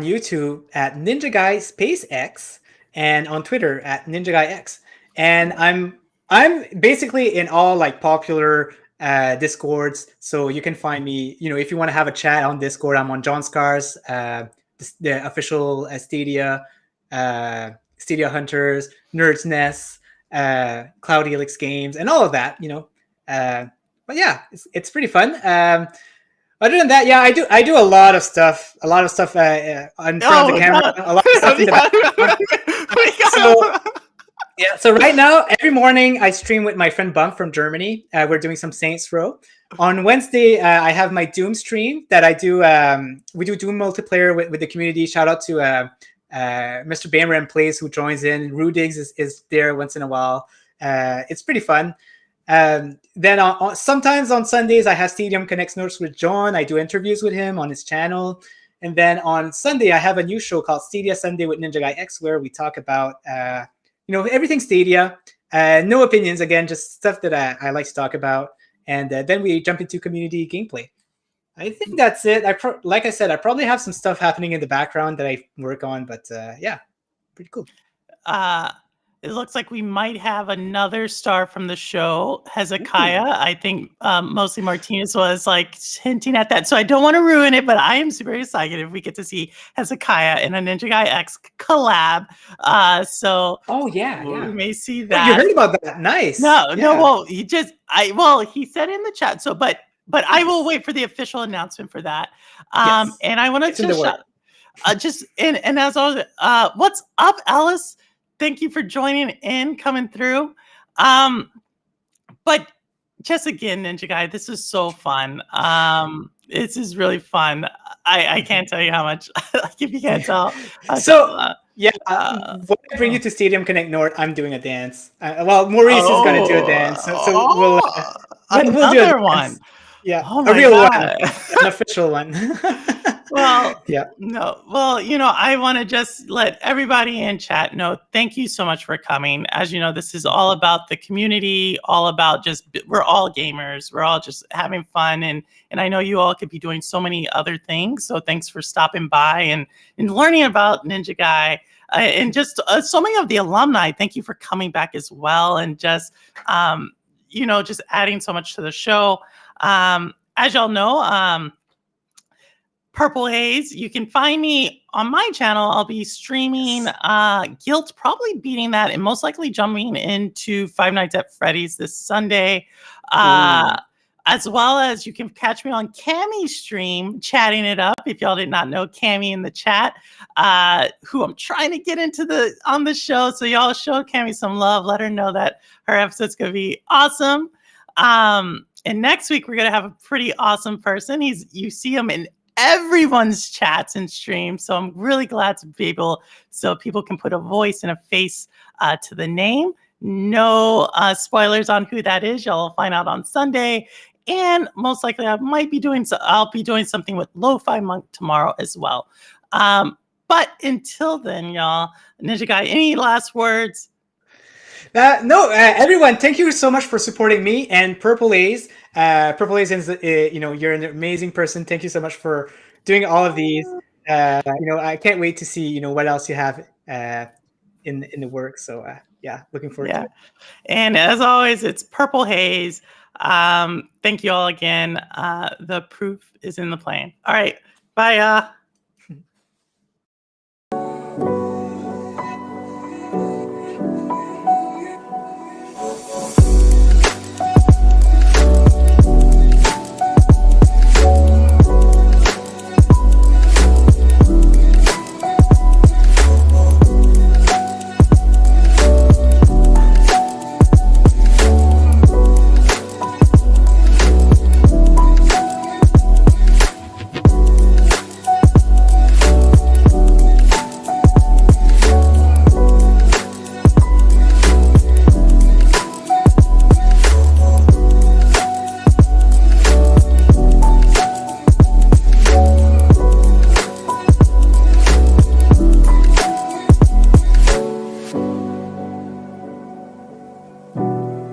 YouTube at NinjaGuy Space X and on Twitter at NinjaGuyX. And I'm basically in all like popular Discords, so you can find me. If you want to have a chat on Discord, I'm on John Scars, the official Stadia Hunters, Nerds Nest, Cloud Helix Games, and all of that. But yeah, it's pretty fun. Other than that, yeah, I do a lot of stuff, in front of the Oh camera, no! a lot of stuff in the background. So yeah, so right now, every morning I stream with my friend Bunk from Germany. We're doing some Saints Row. On Wednesday, I have my Doom stream that I do. We do Doom multiplayer with the community. Shout out to Mr. Bameran Plays who joins in. Rudigs is there once in a while. It's pretty fun. Then sometimes on Sundays I have Stadium Connects Notes with John. I do interviews with him on his channel. And then on Sunday I have a new show called Stadia Sunday with NinjaGuyX where we talk about everything Stadia. No opinions, again, just stuff that I like to talk about. And then we jump into community gameplay. I think that's it. Like I said, I probably have some stuff happening in the background that I work on, but yeah, pretty cool. It looks like we might have another star from the show, Hezekiah. Ooh. I think mostly Martinez was like hinting at that. So I don't want to ruin it, but I am super excited if we get to see Hezekiah in a NinjaGuyX collab. Oh yeah, we yeah. may see Oh, that. you heard about that? Nice. No, Yeah. well, he said in the chat. So, but I will wait for the official announcement for that. Yes. And I want to It's in the work. and as always, what's up, Alice? Thank you for joining in, coming through. But just again, Ninja Guy, this is so fun. This is really fun. I can't tell you how much, like if you can't tell. Yeah, when I bring you to Stadium Connect North, I'm doing a dance. Well, Maurice is going to do a dance. So we'll do a another dance. one. Yeah, Oh a my real God. one, an official one. Well, yeah. no. Well, I want to just let everybody in chat know, thank you so much for coming. As you know, this is all about the community, all about we're all gamers. We're all just having fun. And I know you all could be doing so many other things. So thanks for stopping by and learning about Ninja Guy. And just so many of the alumni, thank you for coming back as well. And just, just adding so much to the show. As y'all know, Purple Haze. You can find me on my channel. I'll be streaming Guilt, probably beating that, and most likely jumping into Five Nights at Freddy's this Sunday. As well as you can catch me on Cammy's stream, chatting it up. If y'all did not know Cammy in the chat, who I'm trying to get on the show. So y'all show Cammy some love. Let her know that her episode's gonna be awesome. And next week we're gonna have a pretty awesome person. You see him in everyone's chats and streams. So I'm really glad to be able, so people can put a voice and a face to the name. No spoilers on who that is. Y'all will find out on Sunday. And most likely I'll be doing something with Lo-Fi Monk tomorrow as well. But until then, y'all, Ninja Guy, any last words? No, everyone, thank you so much for supporting me and Purple A's. Purple A's is, you're an amazing person. Thank you so much for doing all of these. I can't wait to see, what else you have in the work. So yeah, looking forward to it. And as always, it's Purple Haze. Thank you all again. The proof is in the plane. All right. Bye.